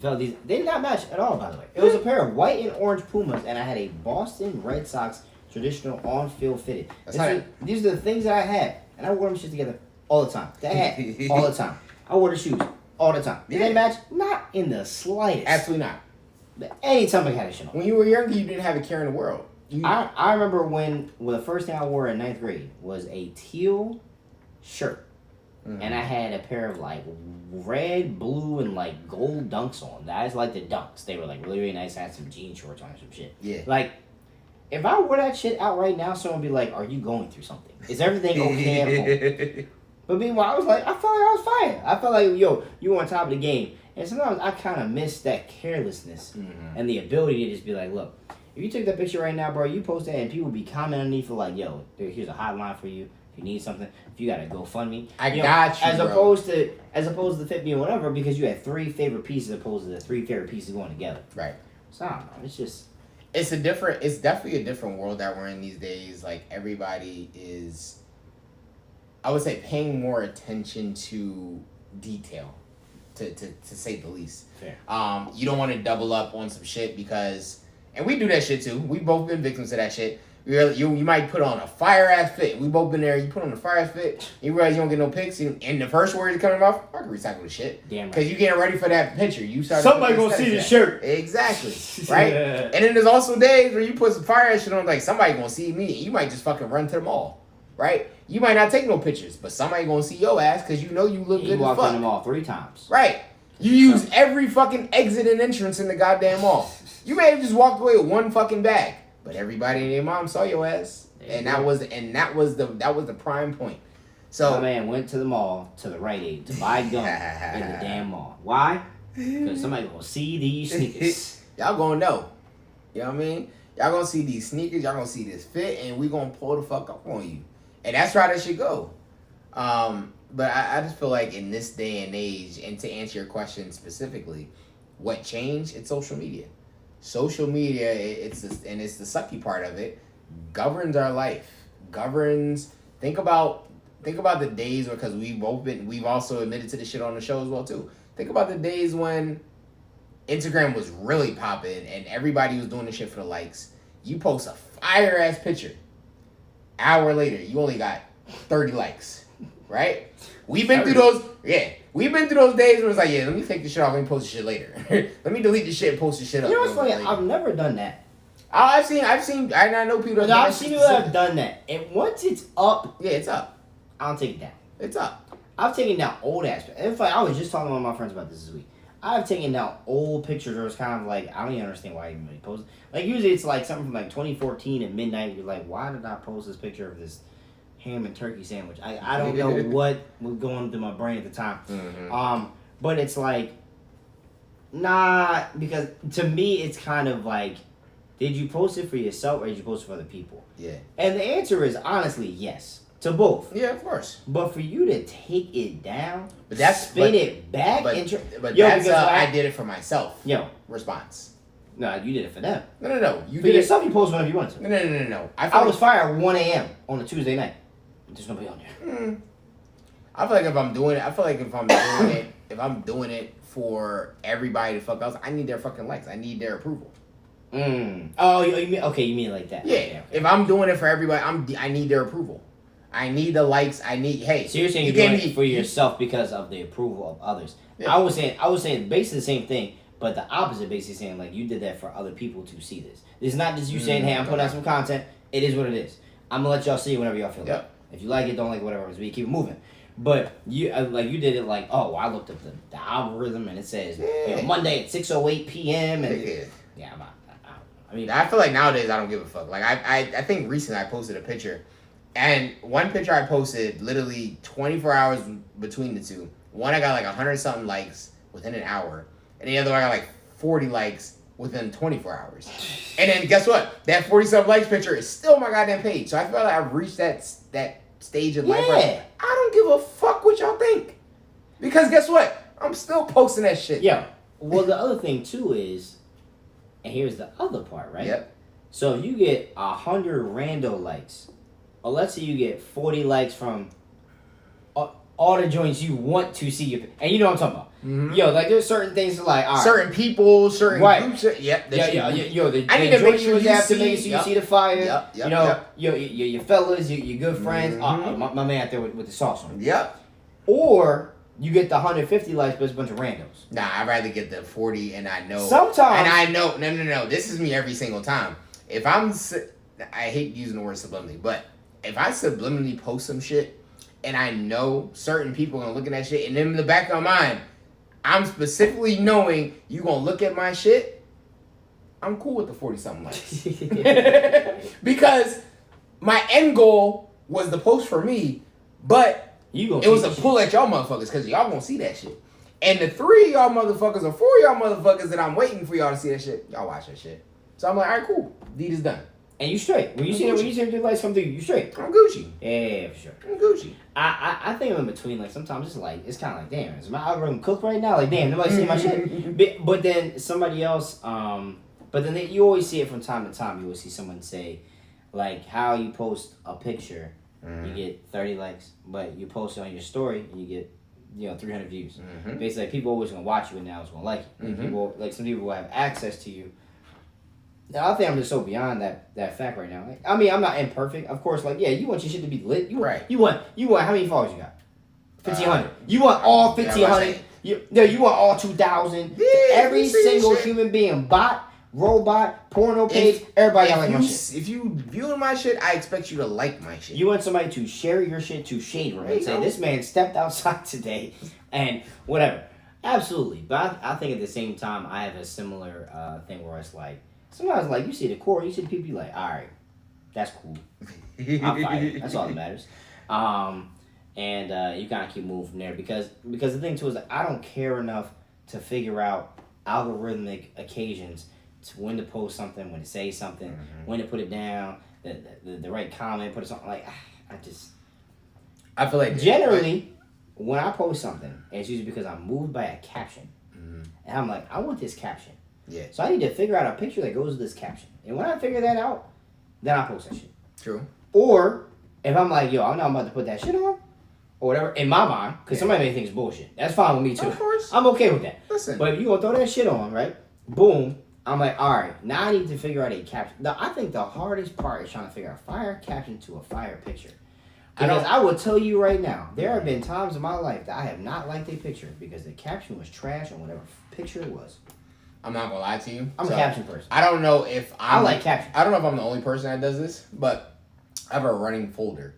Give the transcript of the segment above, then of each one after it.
Felt these they did not match at all, by the way. It was a pair of white and orange Pumas, and I had a Boston Red Sox traditional on-field fitted. These are the things that I had, and I wore them shit together all the time. That hat all the time. I wore the shoes all the time. Did they match? Not in the slightest. Absolutely not. But anytime I had a shit on. When you were younger, you didn't have a care in the world. I remember when the first thing I wore in 9th grade was a teal shirt. Mm-hmm. And I had a pair of like red, blue, and like gold dunks on. That's like the dunks. They were like really, really nice. I had some jean shorts on or some shit. Yeah. Like, if I wore that shit out right now, someone would be like, "Are you going through something? Is everything okay at home?" But meanwhile, I was like, I felt like I was fine. I felt like, yo, you on top of the game. And sometimes I kind of miss that carelessness and the ability to just be like, look, if you took that picture right now, bro, you post that and people be commenting underneath for like, yo, here's a hotline for you. You need something, if you got to GoFundMe, I got you, as bro. opposed to Fit Me or whatever, because you had 3 favorite pieces opposed to the 3 favorite pieces going together. Right. So I don't know. It's just it's definitely a different world that we're in these days. Like everybody is, I would say, paying more attention to detail, to say the least. Fair. You don't want to double up on some shit because, and we do that shit too. We've both been victims of that shit. You might put on a fire-ass fit. We both been there. You put on a fire-ass fit. You realize you don't get no pics. And the first word is coming off, I can recycle the shit. Damn right. Because you getting ready for that picture. Somebody gonna see the shirt. Exactly. Right? Yeah. And then there's also days where you put some fire-ass shit on, like, somebody gonna see me. You might just fucking run to the mall. Right? You might not take no pictures, but somebody gonna see your ass because you know you look good as fuck. You walked in the mall 3 times. Right. You use every fucking exit and entrance in the goddamn mall. You may have just walked away with one fucking bag. But everybody and their mom saw your ass, and that was the prime point. So my man went to the mall to the Rite Aid to buy gum in the damn mall. Why? Because somebody gonna see these sneakers. Y'all gonna know. You know what I mean? Y'all gonna see these sneakers. Y'all gonna see this fit, and we gonna pull the fuck up on you. And that's how that should go. But I just feel like in this day and age, and to answer your question specifically, what changed? It's social media. Social media, it's the sucky part of it, governs our life. Think about the days because we've also admitted to this shit on the show as well too. Think about the days when Instagram was really popping and everybody was doing the shit for the likes. You post a fire ass picture. Hour later, you only got 30 likes. Right? We've been through those. Yeah. We've been through those days where it's like, yeah, let me take this shit off and post this shit later. Let me delete this shit and post this shit up. You know what's funny? I've never done that. I've seen, I know people that I've seen people that have done that. And once it's up. Yeah, it's up. I don't take it down. It's up. I've taken down old ass. In fact, I was just talking to one of my friends about this week. I've taken down old pictures where it's kind of like, I don't even understand why I even really post it. Like, usually it's like something from like 2014 at midnight. You're like, why did I post this picture of this ham and turkey sandwich? I don't know what was going through my brain at the time. Mm-hmm. But it's like, nah, because to me it's kind of like, did you post it for yourself or did you post it for other people? Yeah. And the answer is honestly yes to both. Yeah, of course. But for you to take it down, spin it back, but yo, that's I did it for myself. Yo, response. No, you did it for them. No. You did yourself. You post whenever you want to. No. I was fired at 1 a.m. on a Tuesday night. There's nobody on there. I feel like if I'm doing it for everybody to fuck else, I need their fucking likes. I need their approval. Oh, you mean okay? You mean like that? Yeah. Okay. If I'm doing it for everybody, I need their approval. I need the likes. So you're saying you're doing it for yourself because of the approval of others. Yeah. I was saying basically the same thing, but the opposite. Basically saying like you did that for other people to see this. It's not just you saying, hey, I'm putting out some content. It is what it is. I'm gonna let y'all see it whenever y'all feel like. If you like it, don't like it, whatever. We keep it moving. But you you did it like, oh, I looked up the algorithm and it says Monday at 6:08 p.m. and I feel like nowadays I don't give a fuck. Like I think recently I posted a picture, and one picture I posted literally 24 hours between the two. One I got like 100-something likes within an hour, and the other one I got like 40 likes within 24 hours. And then guess what? That 40-something likes picture is still my goddamn page. So I feel like I've reached that stage of life where I don't give a fuck what y'all think. Because guess what? I'm still posting that shit. Yeah. Well, the other thing too is, and here's the other part, right? Yep. So if you get 100 rando likes, or let's say you get 40 likes from all the joints you want to see, and you know what I'm talking about. Yo, like there's certain things like all right. Certain people, certain groups. Yep. Yo, I need to make sure you have to see. make sure you see the fire. Yep. Your fellas, your good friends. My man out there with the sauce on. Yep. Or you get the 150 likes, but it's a bunch of randos. Nah, I'd rather get the 40, and I know. Sometimes. And I know. No. This is me every single time. If I hate using the word subliminally, but if I subliminally post some shit, and I know certain people are gonna look at that shit, and in the back of my mind, I'm specifically knowing you gonna look at my shit, I'm cool with the 40-something likes. Because my end goal was the post for me, but it was a pull at y'all motherfuckers, because y'all gonna see that shit. And the 3 of y'all motherfuckers or 4 of y'all motherfuckers that I'm waiting for y'all to see that shit, y'all watch that shit. So I'm like, all right, cool. Deed is done. And you straight. When you see the lights come through, you straight. I'm Gucci. Yeah, for sure. I'm Gucci. I think I'm in between. Like sometimes it's kind of like, damn, is my algorithm cooked right now? Like, damn, nobody see my shit. But then somebody else. But then you always see it from time to time. You always see someone say, like, how you post a picture, you get 30 likes, but you post it on your story and you get 300 views. Basically, like, people always gonna watch you and now it's gonna like you. People, like some people will have access to you. Now, I think I'm just so beyond that fact right now. Like, I mean, I'm not imperfect, of course. Like, yeah, you want your shit to be lit. You want how many followers you got? 1,500. You want all 1,500. You want all 2,000. Yeah, every single human being, bot, robot, porno page, everybody got like my shit. If you viewing my shit, I expect you to like my shit. You want somebody to share your shit to shade room and say, this man stepped outside today and whatever. Absolutely. But I think at the same time, I have a similar thing where it's like, sometimes, like, you see the core, you see the people, you like, all right, that's cool. I'm fired. That's all that matters. And you kind of keep moving from there because the thing, too, is that I don't care enough to figure out algorithmic occasions to when to post something, when to say something, when to put it down, the right comment, put it something, like, I feel like generally, when I post something, it's usually because I'm moved by a caption. And I'm like, I want this caption. Yeah. So I need to figure out a picture that goes with this caption. And when I figure that out, then I post that shit. True. Or if I'm like, yo, I'm not about to put that shit on, or whatever, in my mind, because somebody may think it's bullshit. That's fine with me too. Of course. I'm okay with that. Listen. But if you gonna throw that shit on, right? Boom. I'm like, all right, now I need to figure out a caption. I think the hardest part is trying to figure out a fire caption to a fire picture. Because I will tell you right now, there have been times in my life that I have not liked a picture because the caption was trash on whatever picture it was. I'm not gonna lie to you. I'm a caption person. I don't know if I like captions. I don't know if I'm the only person that does this, but I have a running folder.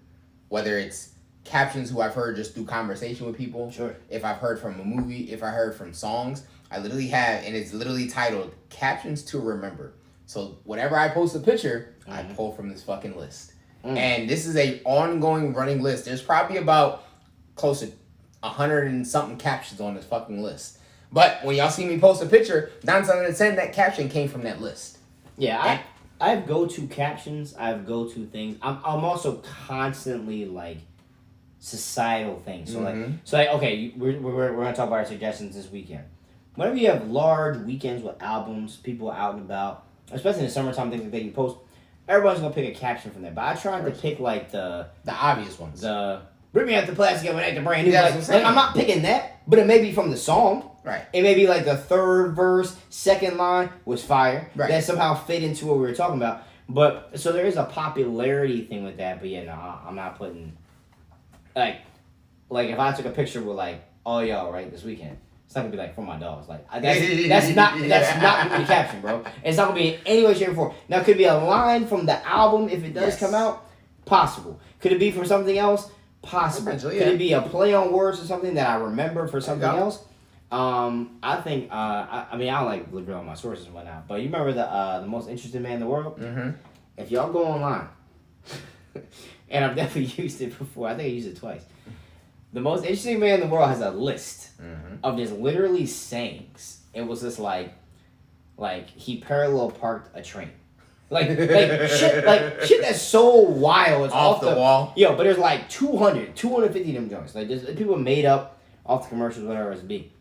Whether it's captions who I've heard just through conversation with people. Sure. If I've heard from a movie, if I heard from songs, I literally have, and it's literally titled Captions to Remember. So whenever I post a picture, I pull from this fucking list. And this is a ongoing running list. There's probably about close to 100 and something captions on this fucking list. But when y'all see me post a picture, 9 times out of 10, that caption came from that list. Yeah, I have go-to captions. I have go-to things. I'm also constantly like societal things. So like okay, we're gonna talk about our suggestions this weekend. Whenever you have large weekends with albums, people out and about, especially in the summertime, things like that you post, everybody's gonna pick a caption from there. But I tried to pick like the obvious ones. The bring me out the plastic and act the brand new. Like, I'm not picking that, but it may be from the song. Right. It may be like the third verse, second line was fire. Right. That somehow fit into what we were talking about. But so there is a popularity thing with that. But yeah, no, I'm not putting like if I took a picture with like all y'all right this weekend, it's not gonna be like for my dogs. Like that's not gonna be the caption, bro. It's not gonna be in any way, shape, or form. Now, could it be a line from the album if it does come out? Possible. Could it be from something else? Possible. Could it be a play on words or something that I remember for something else? I think I mean I don't like reveal all my sources and whatnot, but you remember the most interesting man in the world? If y'all go online, and I've definitely used it before. I think I used it twice. The most interesting man in the world has a list of just literally sayings. It was just like he parallel parked a train. Like shit that's so wild. It's off the wall. Yo, but there's like 250 of them joints. Like there's people made up off the commercials, whatever it's be.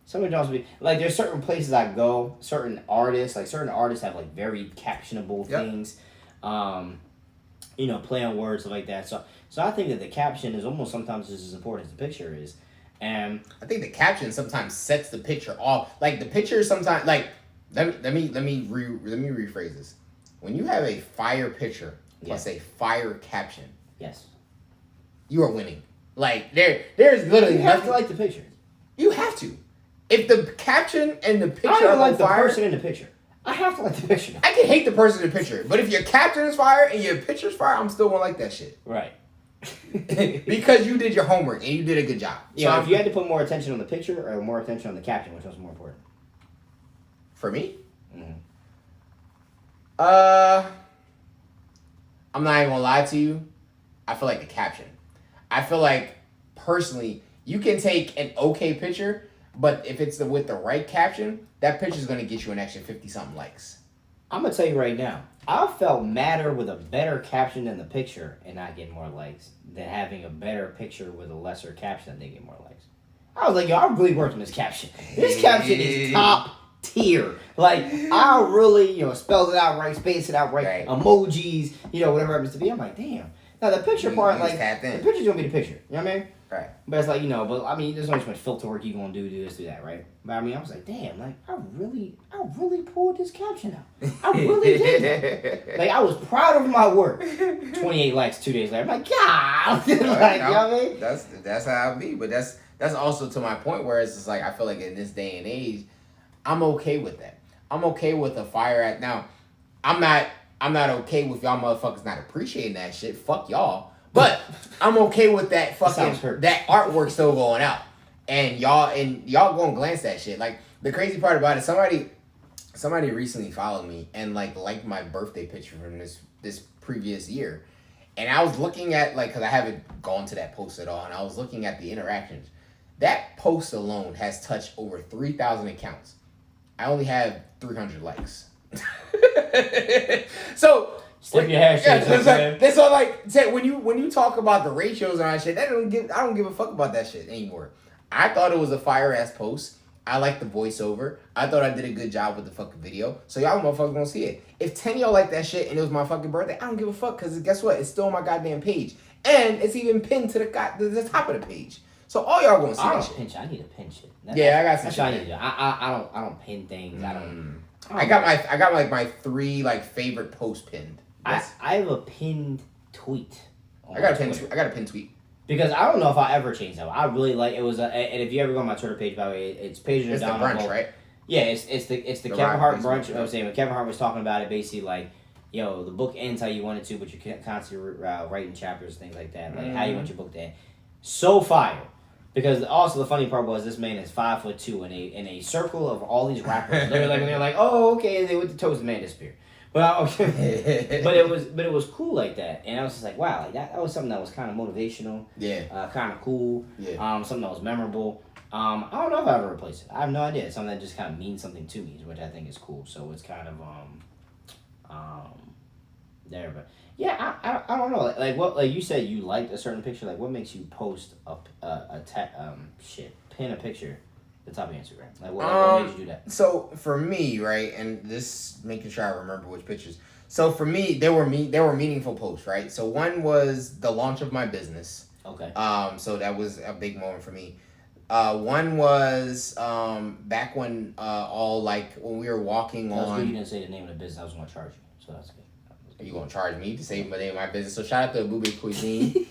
Some of the joints be like there's certain places I go, certain artists have like very captionable things. Play on words, stuff like that. So I think that the caption is almost sometimes just as important as the picture is. And I think the caption sometimes sets the picture off. Like the picture sometimes, like let me rephrase this. When you have a fire picture plus a fire caption, yes, you are winning. Like there's literally you have nothing. to like the picture. You have to. If the caption and the picture I don't are like the fire, person in the picture. I have to like the picture. I can hate the person in the picture, but if your caption is fire and your picture's fire, I'm still gonna like that shit. Right. Because you did your homework and you did a good job. Yeah, So if you had to put more attention on the picture or more attention on the caption, which was more important? For me, Mm-hmm. I'm not even gonna lie to you. I feel like the caption. I feel like personally, you can take an okay picture, but if it's with the right caption, that picture is gonna get you an extra 50-something likes. I'm gonna tell you right now, I felt madder with a better caption than the picture and not getting more likes than having a better picture with a lesser caption and they get more likes. I was like, yo, I really worked on this caption. This caption is top tier. Like, I really, spelled it out right, spaced it out right, emojis, whatever it happens to be. I'm like, damn. Now the picture part, like, the picture's gonna be the picture. You know what I mean? Right. But it's like, there's only so much filter work you gonna do this, do that, right? But I was like, damn, like, I really pulled this caption out. I really did. Like, I was proud of my work. 28 likes 2 days later. I'm like, God. Like, you know what I mean? That's how I be. But that's also to my point where it's just like, I feel like in this day and age, I'm okay with that. I'm okay with a fire at now. I'm not okay with y'all motherfuckers not appreciating that shit. Fuck y'all. But I'm okay with that fucking that artwork still going out. And y'all gonna glance that shit. Like the crazy part about it, somebody recently followed me and liked my birthday picture from this previous year. And I was looking at cause I haven't gone to that post at all, and I was looking at the interactions. That post alone has touched over 3,000 accounts. I only have 300 likes. So slip your hashtag. That's all. Say when you talk about the ratios and all that shit, I don't give a fuck about that shit anymore. I thought it was a fire ass post. I like the voiceover. I thought I did a good job with the fucking video. So y'all motherfuckers gonna see it. If 10 of y'all like that shit and it was my fucking birthday, I don't give a fuck because guess what? It's still on my goddamn page and it's even pinned to the top of the page. So all y'all gonna see that shit. I need to pinch it. I got some shit. I need to do. I don't pin things. I got my 3 favorite posts pinned. I have a pinned tweet. I got a pinned tweet. Because I don't know if I ever changed that. I really like it was and if you ever go on my Twitter page, by the way, it's pages it's down the brunch, right? Yeah, it's the Kevin Hart brunch. I was saying when Kevin Hart was talking about it, basically the book ends how you want it to, but you're constantly writing chapters, things like that, how you want your book to end. So fire. Because also the funny part was this man is 5'2" in a circle of all these rappers. They're like, oh okay, and they went to toast, the man disappeared. But it was cool like that, and I was just like, wow, like that was something that was kind of motivational, kind of cool, something that was memorable. I don't know if I ever replace it. I have no idea. It's something that just kind of means something to me, which I think is cool. So it's kind of there, but yeah, I don't know. Like you said, you liked a certain picture. Like what makes you post pin a picture at the top of your Instagram? Like what makes you do that? So for me, right, and this making sure I remember which pictures. So for me, there were meaningful posts, right? So one was the launch of my business. Okay. So that was a big moment for me. One was back when when we were walking on. Good you didn't say the name of the business. I was gonna charge you, so that's good. Are you gonna charge me to say the name of my business? So shout out to Boobie Cuisine.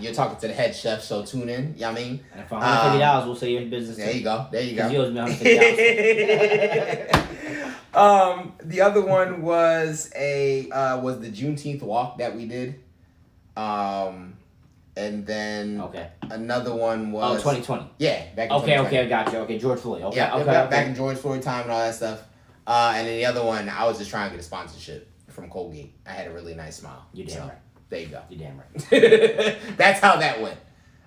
You're talking to the head chef, so tune in. You know what I mean? And for $150, we'll say your business. There you go. Yours $150. The other one was the Juneteenth walk that we did. And then another one was 2020. Yeah, back in 2020. Okay, gotcha. Okay, George Floyd. Okay, back in George Floyd time and all that stuff. And then the other one, I was just trying to get a sponsorship from Colgate. I had a really nice smile. You damn right. There you go. You damn right. That's how that went.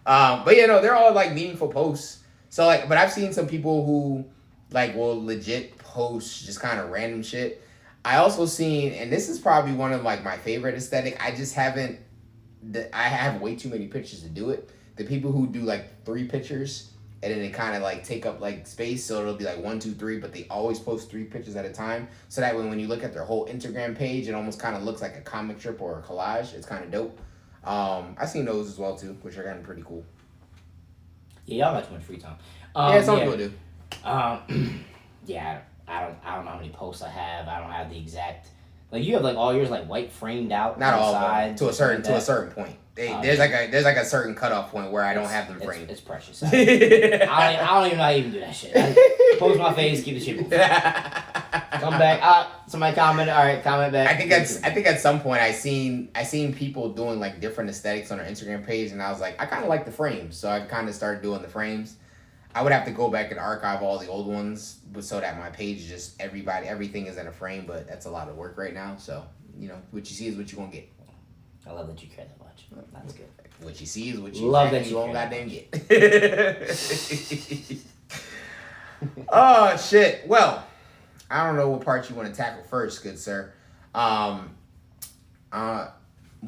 But they're all meaningful posts. So but I've seen some people who will legit post just kind of random shit. I also seen, and this is probably one of my favorite aesthetic. I have way too many pictures to do it. The people who do 3 pictures and then they kind of take up space, so it'll be 1, 2, 3, but they always post 3 pictures at a time. So that when you look at their whole Instagram page, it almost kind of looks like a comic strip or a collage. It's kind of dope. I've seen those as well too, which are kind of pretty cool. Yeah, y'all got too much free time. Yeah, some people do. Yeah, I don't know how many posts I have. I don't have the exact. Like you have like all yours like white framed out. Not on the all side, of them. To a certain point. There's like a certain cutoff point where I don't have them framed. It's precious. I don't even know how to even do that shit. I post my face, keep the shit moving. Come back. Somebody comment. All right, comment back. I think at some point I seen people doing like different aesthetics on their Instagram page, and I was like, I kind of like the frames, so I kind of started doing the frames. I would have to go back and archive all the old ones, but so that my page just everything is in a frame. But that's a lot of work right now. So what you see is what you're gonna get. I love that you care that much. That's good. What you see is what you love that you won't goddamn get. Oh shit! Well, I don't know what part you want to tackle first, good sir. We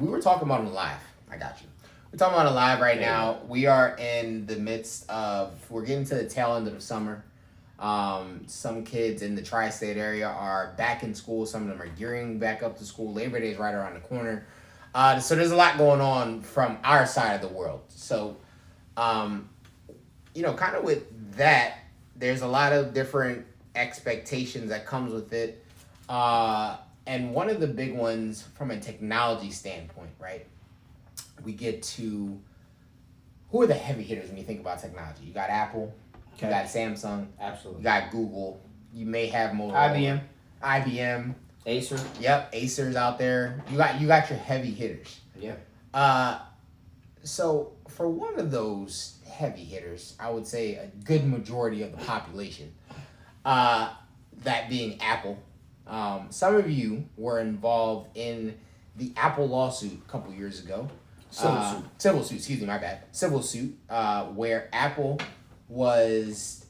were talking about it live. I got you. We're talking about it live right now. We are in the midst of. We're getting to the tail end of the summer. Some kids in the tri-state area are back in school. Some of them are gearing back up to school. Labor Day is right around the corner. So there's a lot going on from our side of the world. So, kind of with that, there's a lot of different expectations that comes with it. And one of the big ones from a technology standpoint, right? We get to, who are the heavy hitters when you think about technology? You got Apple, you got Samsung, absolutely. You got Google, you may have Motorola, IBM. Acer. Yep, Acer's out there. You got your heavy hitters. Yeah. So for one of those heavy hitters, I would say a good majority of the population, that being Apple. Some of you were involved in the Apple lawsuit a couple years ago. Civil suit, excuse me, my bad. Civil suit, where Apple was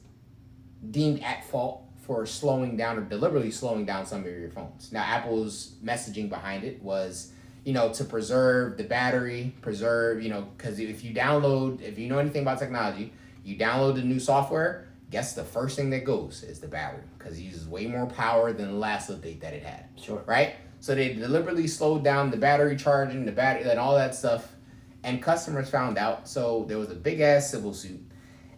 deemed at fault for slowing down or deliberately slowing down some of your phones. Now, Apple's messaging behind it was, to preserve the battery, because if you know anything about technology, you download the new software, guess the first thing that goes is the battery, because it uses way more power than the last update that it had. Sure. Right? So they deliberately slowed down the battery charging, the battery, and all that stuff, and customers found out, so there was a big-ass civil suit.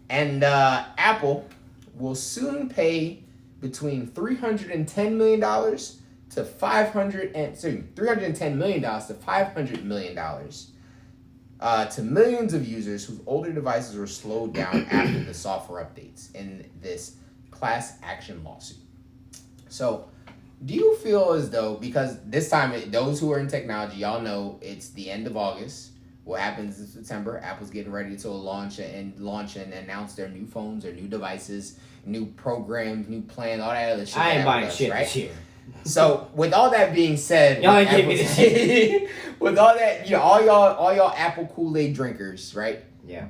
And Apple will soon pay between $310 million to $500 million to millions of users whose older devices were slowed down after the software updates in this class action lawsuit. So, do you feel as though, because this time, those who are in technology, y'all know it's the end of August. What happens in September? Apple's getting ready to launch and announce their new phones, their new devices, new programs, new plans, all that other shit. I ain't buying shit this year. So, with all that being said, y'all ain't give me this shit. With all that, all y'all Apple Kool-Aid drinkers, right? Yeah.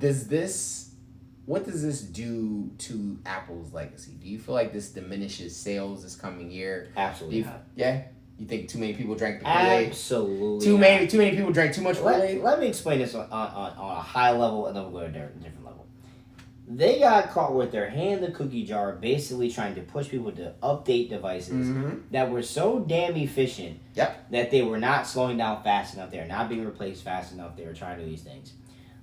What does this do to Apple's legacy? Do you feel like this diminishes sales this coming year? Absolutely not. Yeah. You think too many people drank the Kool-Aid? Absolutely. Too many people drank too much Kool-Aid? Let me explain this on a high level, and then we'll go to a different level. They got caught with their hand in the cookie jar, basically trying to push people to update devices that were so damn efficient that they were not slowing down fast enough. They were not being replaced fast enough. They were trying to do these things.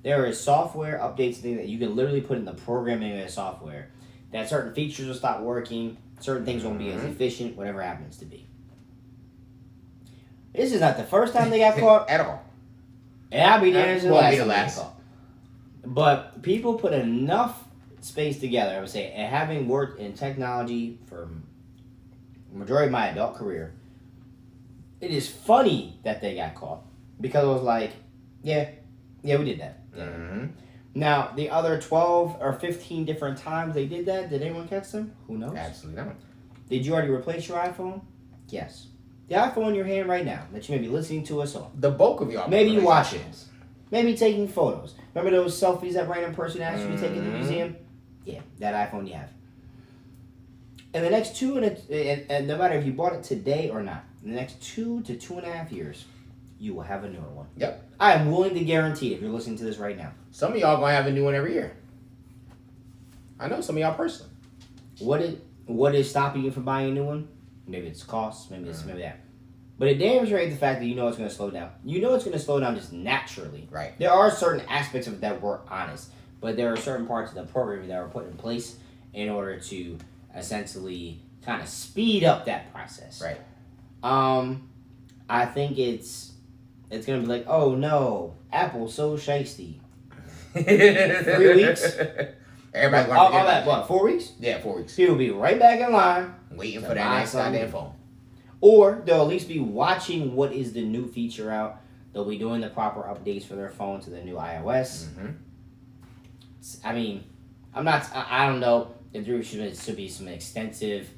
There is software updates things that you can literally put in the programming of the software that certain features will stop working, certain things won't be as efficient, whatever happens to be. This is not the first time they got caught at all. And I'll be there as the last time they got last. caught. But people put enough space together, I would say, and having worked in technology for the majority of my adult career, it is funny that they got caught. Because it was like, yeah, we did that. Yeah. Now, the other 12 or 15 different times they did that, did anyone catch them? Who knows? Absolutely not. Did you already replace your iPhone? Yes. The iPhone in your hand right now that you may be listening to us on. The bulk of y'all. Maybe you watching us. Maybe taking photos. Remember those selfies that random person asked you to take in the museum? Yeah, that iPhone you have. And the next and no matter if you bought it today or not, in the next 2 to 2.5 years, you will have a newer one. Yep. I am willing to guarantee if you're listening to this right now. Some of y'all gonna have a new one every year. I know some of y'all personally. What is stopping you from buying a new one? Maybe it's cost, maybe it's maybe that. But it demonstrates the fact that you know it's going to slow down. You know it's going to slow down just naturally. Right. There are certain aspects of it that were honest. but there are certain parts of the program that were put in place in order to essentially kind of speed up that process. Right. I think it's gonna be like, oh no, Apple's so shiesty. 3 weeks. Everybody's going all that, what, 4 weeks? Yeah, 4 weeks. People will be right back in line. Waiting for that next goddamn phone. Or they'll at least be watching what is the new feature out. They'll be doing the proper updates for their phone to the new iOS. Mm-hmm. I mean, I don't know if there should be some extensive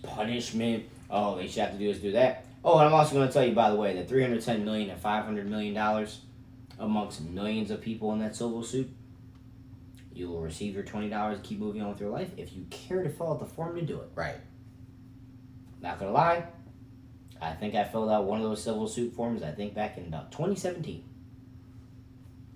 punishment. Oh, they should have to do this, do that. Oh, and I'm also going to tell you, by the way, that $310 million and $500 million amongst millions of people in that civil suit, you will receive your $20 and keep moving on with your life if you care to fill out the form to do it. Right. Not going to lie, I think I filled out one of those civil suit forms, I think back in 2017.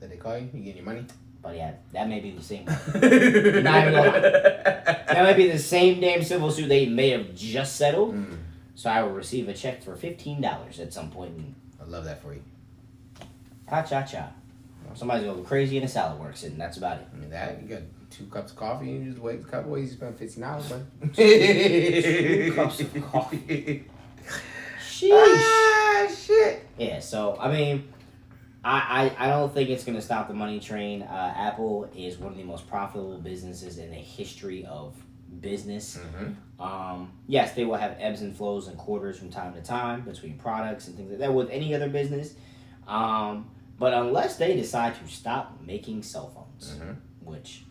Did they call you? You getting your money? But yeah, that may be the same one. Not even gonna lie. That might be the same damn civil suit they may have just settled. Mm. So I will receive a check for $15 at some point. I love that for you. Cha-cha-cha. Somebody's going crazy in a salad works, and that's about it. I mean, that, you got 2 cups of coffee, and you just wait a couple ways, you spend $15, man. 2 cups of coffee. Sheesh. Ah, shit. Yeah, so, I mean, I don't think it's going to stop the money train. Apple is one of the most profitable businesses in the history of business. Mm-hmm. Yes, they will have ebbs and flows and quarters from time to time between products and things like that with any other business. But unless they decide to stop making cell phones, Mm-hmm. which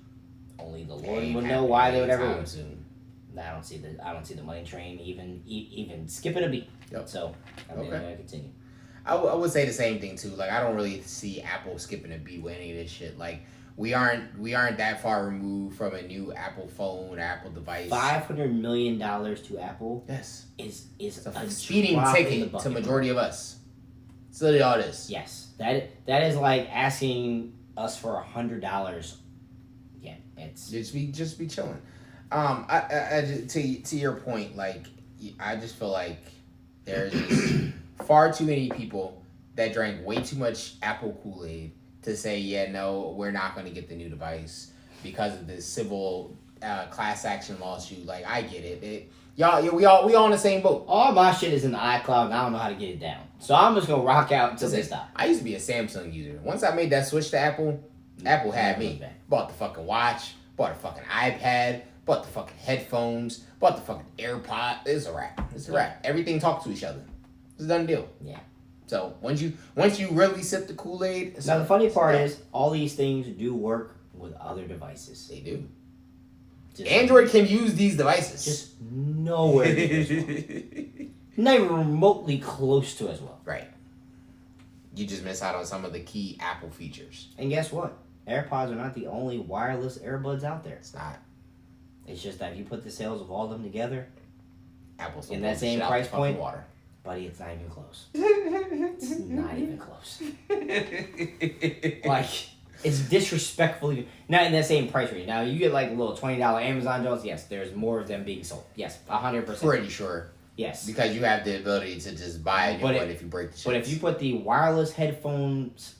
only the Lord would know why they would ever do. Soon. I don't see the money train even skipping a beat. Yep. So I mean, Okay. I'm gonna continue. I would say the same thing too. Like, I don't really see Apple skipping a beat with any of this shit. Like, we aren't that far removed from a new Apple phone, Apple device. $500 million to Apple Yes. is It's a a speeding drop in the ticket to bucket. majority of us. It's literally all this. Yes, that is like asking us for $100. Yeah, it's Just be chilling. To your point, like, I just feel like there's just far too many people that drank way too much Apple Kool-Aid to say, yeah, no, we're not going to get the new device because of this civil class action lawsuit. Like, I get it. We all in the same boat. all my shit is in the iCloud, and I don't know how to get it down. So I'm just gonna rock out until they stop. I used to be a Samsung user. Once I made that switch to Apple, Apple had me. Bought the fucking watch, bought a fucking iPad, bought the fucking headphones, bought the fucking AirPod. It's a wrap. It's a wrap. Everything talks to each other. It's a done deal. Yeah. So once you really sip the Kool-Aid. Now the funny part is, all these things do work with other devices. They do. Just Android can use these devices. just nowhere near as well. Not even remotely close to as well. Right. You just miss out on some of the key Apple features. And guess what? AirPods are not the only wireless earbuds out there. It's not. It's just that if you put the sales of all of them together, Apple's in that same price point, buddy, it's not even close. It's not even close. Like, it's disrespectful. Not in that same price range. Now, you get like a little $20 Amazon Jones. Yes, there's more of them being sold. Yes, 100%. Pretty sure. Yes. Because you have the ability to just buy a new one if you break the chips. But if you put the wireless headphones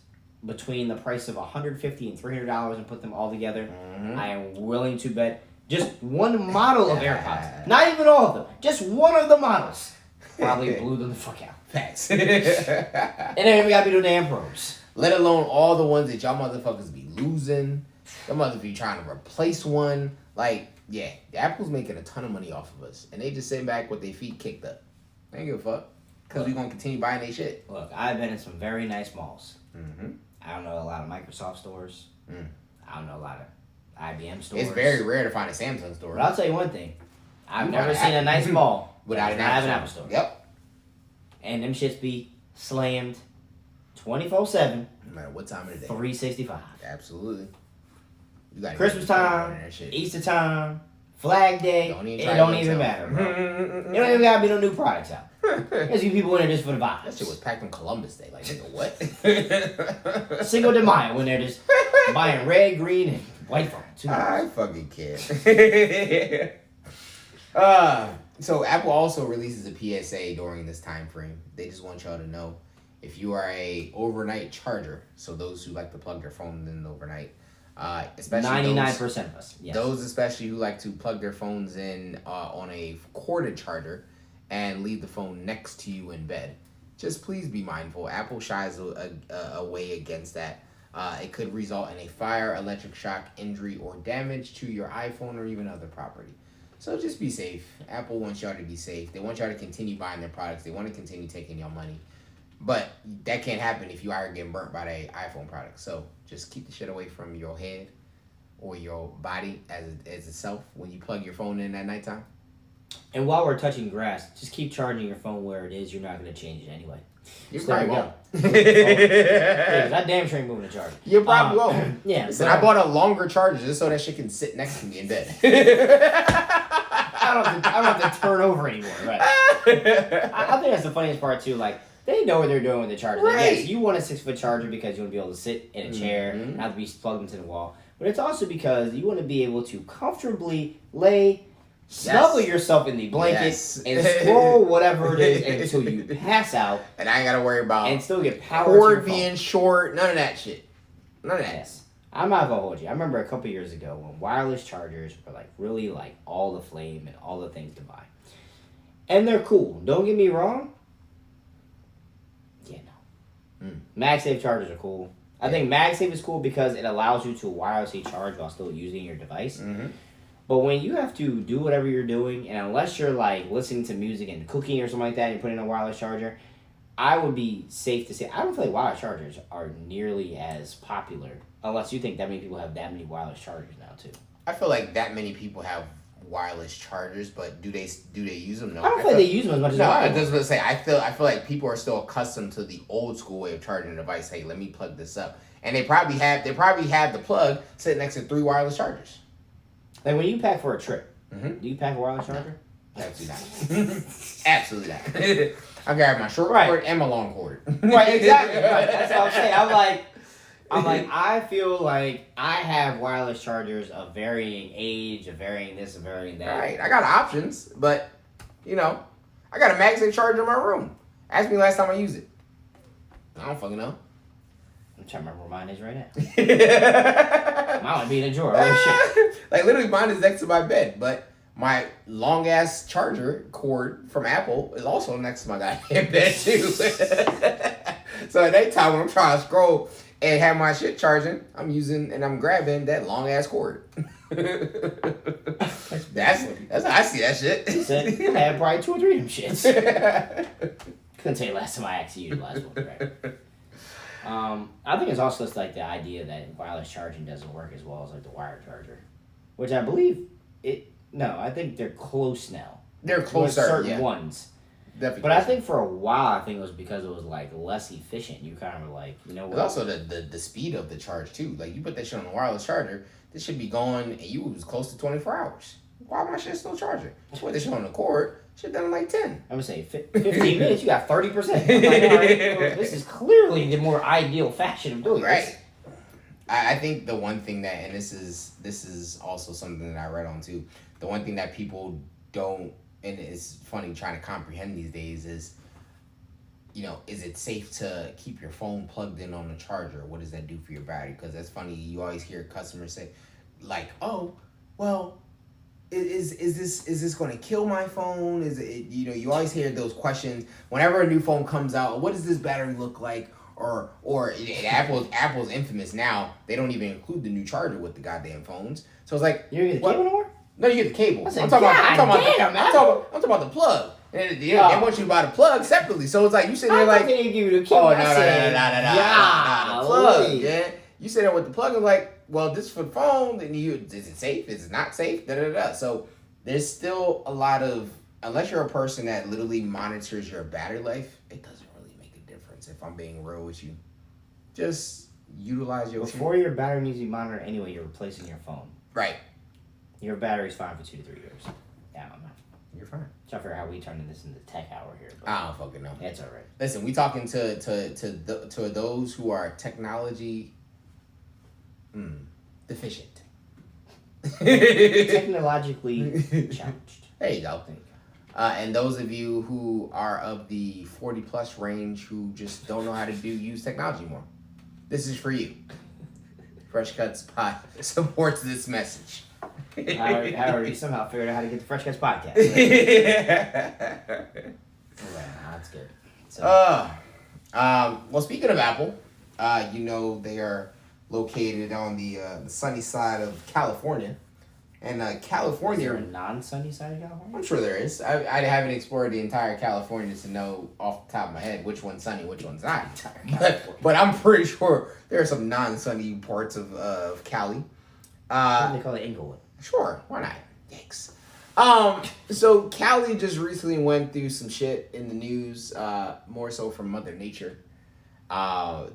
between the price of $150 and $300 and put them all together, I am willing to bet just one model of AirPods, not even all of them, just one of the models, probably blew them the fuck out. Facts. And then even gotta be the damn pros. Let alone all the ones that y'all motherfuckers be losing. Y'all motherfuckers be trying to replace one. Like, yeah, Apple's making a ton of money off of us. And they just sitting back with their feet kicked up. They ain't give a fuck. Because we going to continue buying their shit. Look, I've been in some very nice malls. Mm-hmm. I don't know a lot of Microsoft stores. I don't know a lot of IBM stores. It's very rare to find a Samsung store. But I'll tell you one thing. I've never seen a nice mall without an Apple store. Yep. And them shits be slammed 24/7. No matter what time of the day. 365. Absolutely. You got Christmas time, Easter time, Flag Day. It don't even matter, bro. It don't even gotta be no new products out. There's you people in there just for the vibes. That shit was packed on Columbus Day. Like, nigga, what? Cinco de Mayo when they're just buying red, green, and white phones. I fucking kid. So Apple also releases a PSA during this time frame. They just want y'all to know, if you are a overnight charger, so those who like to plug their phone in overnight, Especially 99% of us. Yes. Those especially who like to plug their phones in on a corded charger and leave the phone next to you in bed. Just please be mindful. Apple shies away against that. It could result in a fire, electric shock, injury, or damage to your iPhone or even other property. So just be safe. Apple wants y'all to be safe. They want y'all to continue buying their products. They want to continue taking your money. But that can't happen if you are getting burnt by the iPhone product. So just keep the shit away from your head or your body as itself when you plug your phone in at nighttime. And while we're touching grass, just keep charging your phone where it is. You're not going to change it anyway. You probably won't. Yeah, that damn train moving to charge. You probably won't. Yeah. Listen, I bought a longer charger just so that shit can sit next to me in bed. I don't have to turn over anymore. Right. I think that's the funniest part too. Like, they know what they're doing with the charger. Right. Like, yes, you want a 6-foot charger because you want to be able to sit in a chair, Mm-hmm. not to be plugged into the wall. But it's also because you want to be able to comfortably lay, snuggle yourself in the blanket, and scroll whatever it is until you pass out. And I ain't got to worry about and still get power cord to your being short. None of that shit. None of that. Yes. I'm not gonna hold you. I remember a couple years ago when wireless chargers were like really like all the flame and all the things to buy. And they're cool. Don't get me wrong. Yeah, no. MagSafe chargers are cool. I think MagSafe is cool because it allows you to wirelessly charge while still using your device. Mm-hmm. But when you have to do whatever you're doing, and unless you're like listening to music and cooking or something like that, and you're putting in a wireless charger, I would be safe to say I don't feel like wireless chargers are nearly as popular, unless you think that many people have that many wireless chargers now too. I feel like that many people have wireless chargers, but do they use them? No, I don't feel like they use them as much as I I was going to say I feel like people are still accustomed to the old school way of charging a device. Hey, let me plug this up, and they probably have the plug sitting next to 3 wireless chargers. Like when you pack for a trip, Mm-hmm. do you pack a wireless charger? Absolutely not. Absolutely not. I grab my short Right. cord and my long cord. Right, exactly. Right. That's what I'm saying. I'm like, I feel like I have wireless chargers of varying age, of varying this, of varying that. Right. I got options, but I got a MagSafe charger in my room. Ask me last time I used it. I don't fucking know. I'm trying to remember where mine is right now. Mine would be in a drawer. Oh shit. Like literally mine is next to my bed, but my long ass charger cord from Apple is also next to my goddamn bed too. So at that time when I'm trying to scroll and have my shit charging, I'm grabbing that long ass cord. That's how I see that shit. I had probably 2 or 3 of them shits. Couldn't tell you last time I actually utilized one. Right? I think it's also just like the idea that wireless charging doesn't work as well as like the wired charger, which I believe it. No, I think they're close now. They're closer, with certain yeah. ones. Definitely. But I think for a while, I think it was because it was like less efficient. You kind of were like, you know what? It's also the speed of the charge too. Like you put that shit on a wireless charger, this should be going, and you was close to 24 hours. Why my shit still charging? You put this shit on the cord, shit done in like 10. I'm gonna say 15 minutes. You got 30%. I'm like, all right, well, this is clearly the more ideal fashion of doing Right. this. I think the one thing that, and this is also something that I read on too, the one thing that people don't, and it's funny trying to comprehend these days is, is it safe to keep your phone plugged in on the charger? What does that do for your battery? Because that's funny. You always hear customers say, like, "Oh, well, is this going to kill my phone? Is it?" You always hear those questions whenever a new phone comes out. What does this battery look like? Or Apple's infamous now. They don't even include the new charger with the goddamn phones. So it's like, You don't get the cable no more? no, you get the cable. I said, I'm talking about the plug. And they want you to buy the plug separately. So it's like you sitting there like, they didn't give you the cable. oh no, Yeah, the plug. Yeah, you sit there with the plug and like, well, this is for the phone. Then is it safe? Is it not safe? So there's still a lot of, unless you're a person that literally monitors your battery life, it doesn't really make a difference. If I'm being real with you, just utilize your Before your battery needs to be monitored anyway, you're replacing your phone. Right. Your battery's fine for 2 to 3 years. Yeah, I don't know. You're fine. Trying to figure out how we turned this into tech hour here. But I don't fucking know. it's all right. Listen, we talking to those who are technology deficient. Technologically challenged. There you go. And those of you who are of the 40 plus range who just don't know how to use technology more, this is for you. Fresh Cuts Pod supports this message. I already somehow figured out how to get the Fresh Cuts podcast. That's good. So. Well, speaking of Apple, they are located on the sunny side of California. And California... Is there a non-sunny side of California? I'm sure there is. I haven't explored the entire California to know off the top of my head which one's sunny, which one's not. But I'm pretty sure there are some non-sunny parts of Cali. What do they call it? Inglewood. Sure, why not? Yikes. So Cali just recently went through some shit in the news, more so from Mother Nature.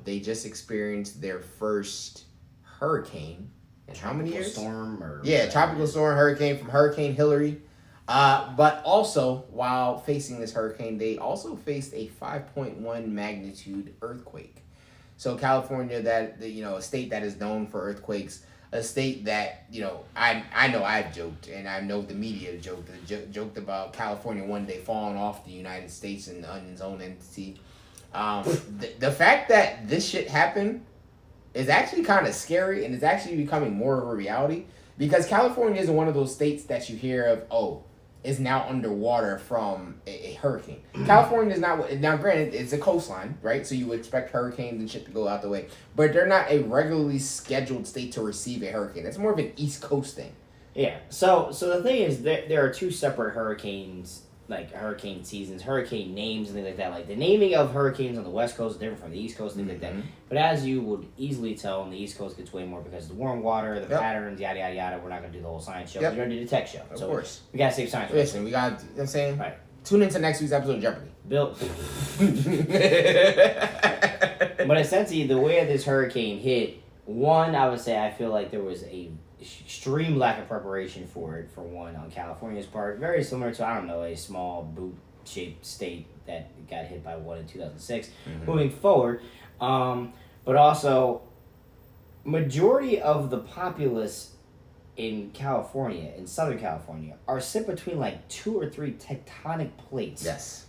They just experienced their first hurricane in how many years? Tropical storm, hurricane from Hurricane Hillary. But also, while facing this hurricane, they also faced a 5.1 magnitude earthquake. So California, a state that is known for earthquakes, a state that, I know I've joked, and I know the media joked about California one day falling off the United States and its own entity. The fact that this shit happened is actually kind of scary, and it's actually becoming more of a reality, because California isn't one of those states that you hear of, is now underwater from a hurricane. California is not, now granted, it's a coastline, right? So you would expect hurricanes and shit to go out the way, but they're not a regularly scheduled state to receive a hurricane. It's more of an East Coast thing. Yeah, so the thing is, there are two separate hurricanes, like hurricane seasons, hurricane names, and things like that. Like, the naming of hurricanes on the West Coast is different from the East Coast, things like that. But as you would easily tell, on the East Coast gets way more because of the warm water, the patterns, yada, yada, yada. We're not going to do the whole science show. We're going to do the tech show. Of course. We got to save science. Listen, we got, you know what I'm saying? Right. Tune into next week's episode of Jeopardy. Bill. But essentially, the way this hurricane hit, one, I would say I feel like there was a extreme lack of preparation for it, for one, on California's part. Very similar to, I don't know, a small boot-shaped state that got hit by one in 2006. Moving forward, but also, majority of the populace in California, in Southern California, are sit between like 2 or 3 tectonic plates. Yes.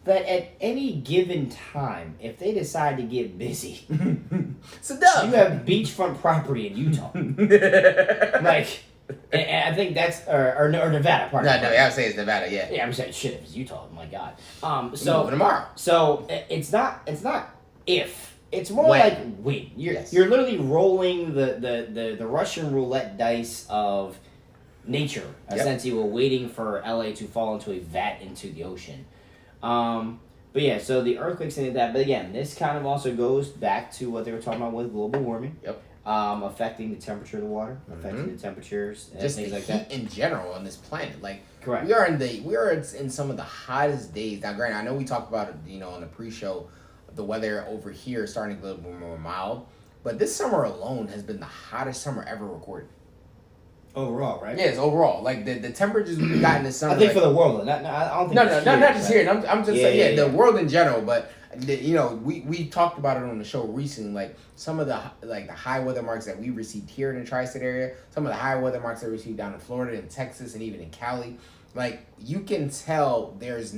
That at any given time, if they decide to get busy, so dumb. You have beachfront property in Utah. Like, and I think that's or Nevada. Pardon. No, I would say it's Nevada. Yeah. Yeah, I'm saying shit. If it's Utah, oh my god. So tomorrow. So it's not if. It's more when. like when. You're literally rolling the Russian roulette dice of nature. Essentially, we're waiting for LA to fall into a vat into the ocean. But yeah, so the earthquakes and that. But again, this kind of also goes back to what they were talking about with global warming. Yep. Affecting the temperature of the water, affecting the temperatures, and just things the like heat that. in general on this planet. Like, correct. We are in some of the hottest days. Now, granted, I know we talked about it, on the pre-show, the weather over here is starting to get a little bit more mild, but this summer alone has been the hottest summer ever recorded. Overall, right? Yes, overall. Like, the temperatures we've gotten this summer. I think for the world, I don't think. Not just here. I'm just saying, the world in general. But we talked about it on the show recently. Like, some of the high weather marks that we received here in the tri-state area, some of the high weather marks that we received down in Florida and Texas and even in Cali. Like, you can tell there's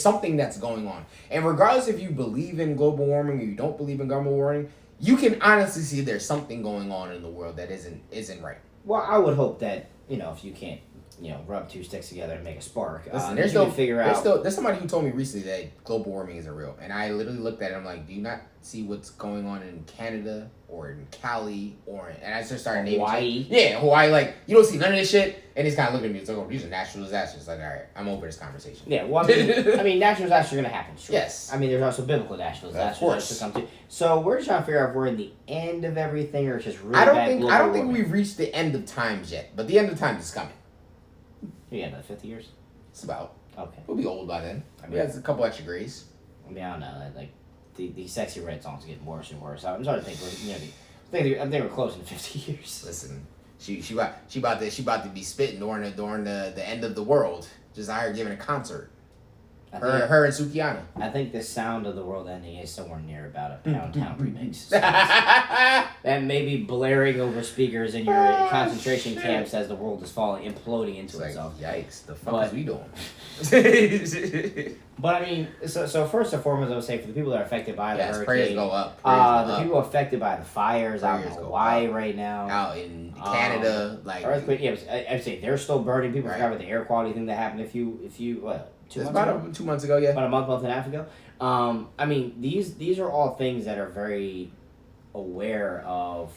something that's going on. And regardless if you believe in global warming or you don't believe in global warming, you can honestly see there's something going on in the world that isn't right. Well, I would hope that, if you can't, rub 2 sticks together and make a spark, listen, there's somebody who told me recently that global warming isn't real. And I literally looked at it and I'm like, do you not see what's going on in Canada or in Cali and I just started naming Hawaii? Shit. Yeah, Hawaii. Like, you don't see none of this shit. And he's kind of looking at me. It's like, oh, these are natural disasters. Like, all right, I'm over this conversation. Yeah, well, I mean natural disasters are going to happen, sure. Yes. I mean, there's also biblical natural disasters. Of course. To come to. So we're just trying to figure out if we're in the end of everything or it's just really I bad don't think we've reached the end of times yet. But the end of times is coming. Yeah, about 50 years? It's about. Okay. We'll be old by then. We have a couple extra grays. I mean, I don't know. Like, the sexy red songs get worse and worse. I'm starting to think I think we're close in 50 years. Listen, she about to be spitting during the end of the world. Just I her giving a concert. Her and Sukiyana. I think the sound of the world ending is somewhere near about a Pound Town remix. That may be blaring over speakers in your concentration camps as the world is falling, imploding into itself. Yikes! The fuck is we doing? But I mean, so first and foremost, I would say for the people that are affected by the hurricane, prayers go up. The people affected by the fires out in Hawaii right now, out in Canada, like earthquake. Yeah, I'd say they're still burning. People forgot about the air quality thing that happened. If you 2 months ago? 2 months ago, yeah. About a month and a half ago. I mean, these are all things that are very aware of.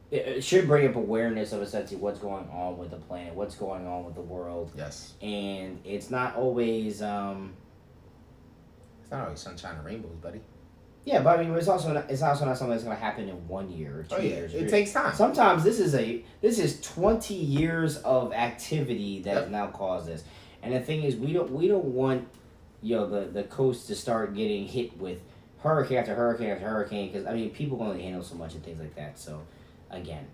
It should bring up awareness of essentially what's going on with the planet, what's going on with the world. Yes. And it's not always. It's not always sunshine and rainbows, buddy. Yeah, but I mean, it's also not something that's going to happen in 1 year or 2 years. It takes time. Sometimes this is 20 years of activity that has now caused this. And the thing is, we don't want, the coast to start getting hit with hurricane after hurricane after hurricane, because I mean, people can only handle so much and things like that. So, again,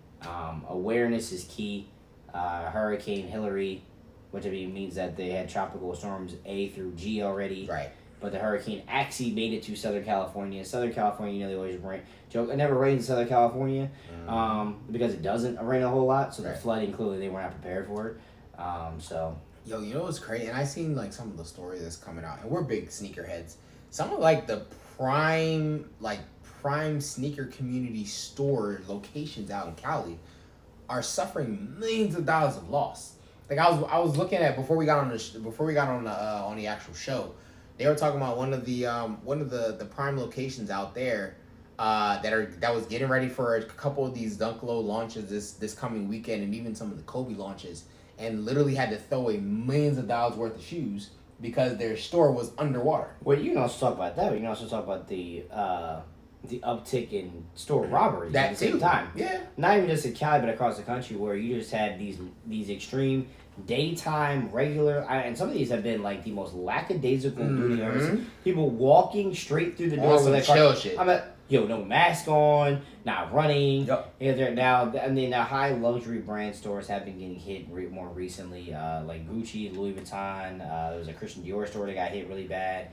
awareness is key. Hurricane Hillary, which I mean means that they had tropical storms A through G already. Right. But the hurricane actually made it to Southern California. Southern California, they always rain. Joke, it never rains in Southern California, because it doesn't rain a whole lot. So the flooding, clearly, they were not prepared for it. So. Yo, you know what's crazy? And I seen like some of the stories that's coming out, and we're big sneakerheads. Some of like the prime sneaker community store locations out in Cali are suffering millions of dollars of loss. Like I was looking at before we got on the actual show, they were talking about one of the prime locations out there that was getting ready for a couple of these Dunk Low launches this coming weekend, and even some of the Kobe launches. And literally had to throw away millions of dollars worth of shoes because their store was underwater. Well, you can also talk about that, but you can also talk about the uptick in store robberies at the same time. Yeah. Not even just in Cali, but across the country, where you just had these extreme daytime, regular, and some of these have been like the most lackadaisical looting I've ever seen. People walking straight through the door with their car. Shit. No mask on, not running. Yep. Now high luxury brand stores have been getting hit more recently, like Gucci, Louis Vuitton. There was a Christian Dior store that got hit really bad,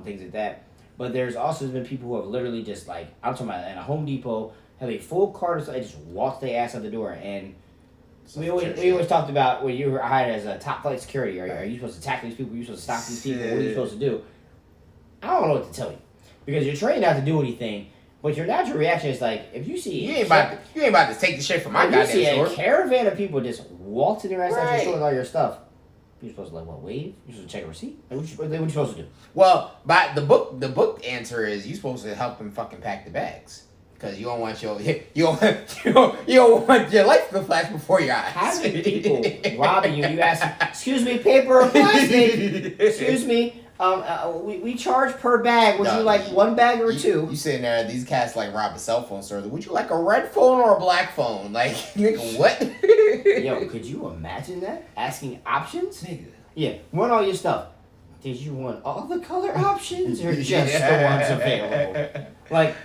things like that. But there's also been people who have literally just like, I'm talking about in a Home Depot, have a full cart of stuff, and just walked their ass out the door. And we always talked about when you were hired as a top flight security. Are you supposed to attack these people? Are you supposed to stop these people? What are you supposed to do? I don't know what to tell you. Because you're trained not to do anything, but your natural reaction is like, if you see... You ain't about to take the shit from my goddamn store. If you see a caravan of people just waltzing their ass out your store with all your stuff, you're supposed to wave? You're supposed to check a receipt? What you supposed to do? Well, by the book answer is you're supposed to help them fucking pack the bags. Because you don't want you don't want your life to flash before your eyes. How many people robbing you? You ask, excuse me, paper or plastic? Excuse me. We charge per bag. Would you like one bag or two? You sitting there, these cats like rob a cell phone store. Would you like a red phone or a black phone? Like, nigga, what? Yo, could you imagine that? Asking options? Nigga. Yeah, want all your stuff. Did you want all the color options or just the ones available? Like,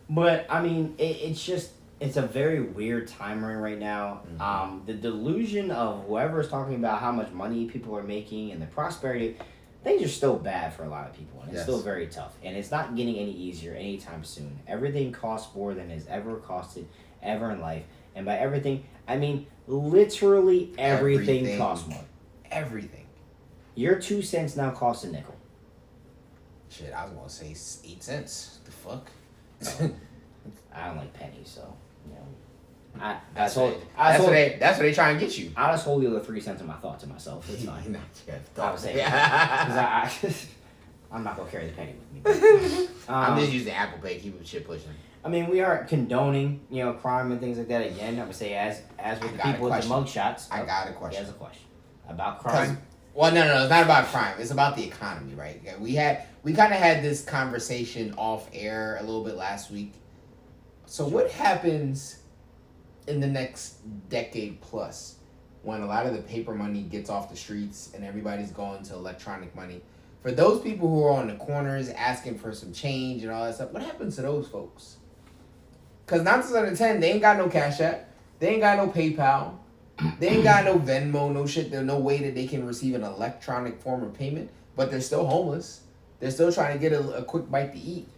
but I mean, it's a very weird time right now. Mm-hmm. The delusion of whoever is talking about how much money people are making and the prosperity, things are still bad for a lot of people, and it's still very tough. And it's not getting any easier anytime soon. Everything costs more than it's ever costed ever in life. And by everything, I mean literally everything costs more. Everything. Your 2 cents now costs a nickel. Shit, I was going to say 8 cents. The fuck? I don't like pennies, so, you know. That's what they try and get you. I'll just hold the other 3 cents of my thought to myself. It's fine. I would say. Because I'm not going to carry the penny with me. I'm just using Apple Pay, keep shit pushing. I mean, we aren't condoning, crime and things like that. Again, I would say as with the people with the mugshots. I got a question. There's a question about crime. Well, no, it's not about crime. It's about the economy, right? We kind of had this conversation off air a little bit last week. So what happens in the next decade plus when a lot of the paper money gets off the streets and everybody's going to electronic money? For those people who are on the corners asking for some change and all that stuff, what happens to those folks? Because 9 out of 10, they ain't got no Cash App. They ain't got no PayPal. They ain't got no Venmo, no shit. There's no way that they can receive an electronic form of payment, but they're still homeless. They're still trying to get a quick bite to eat.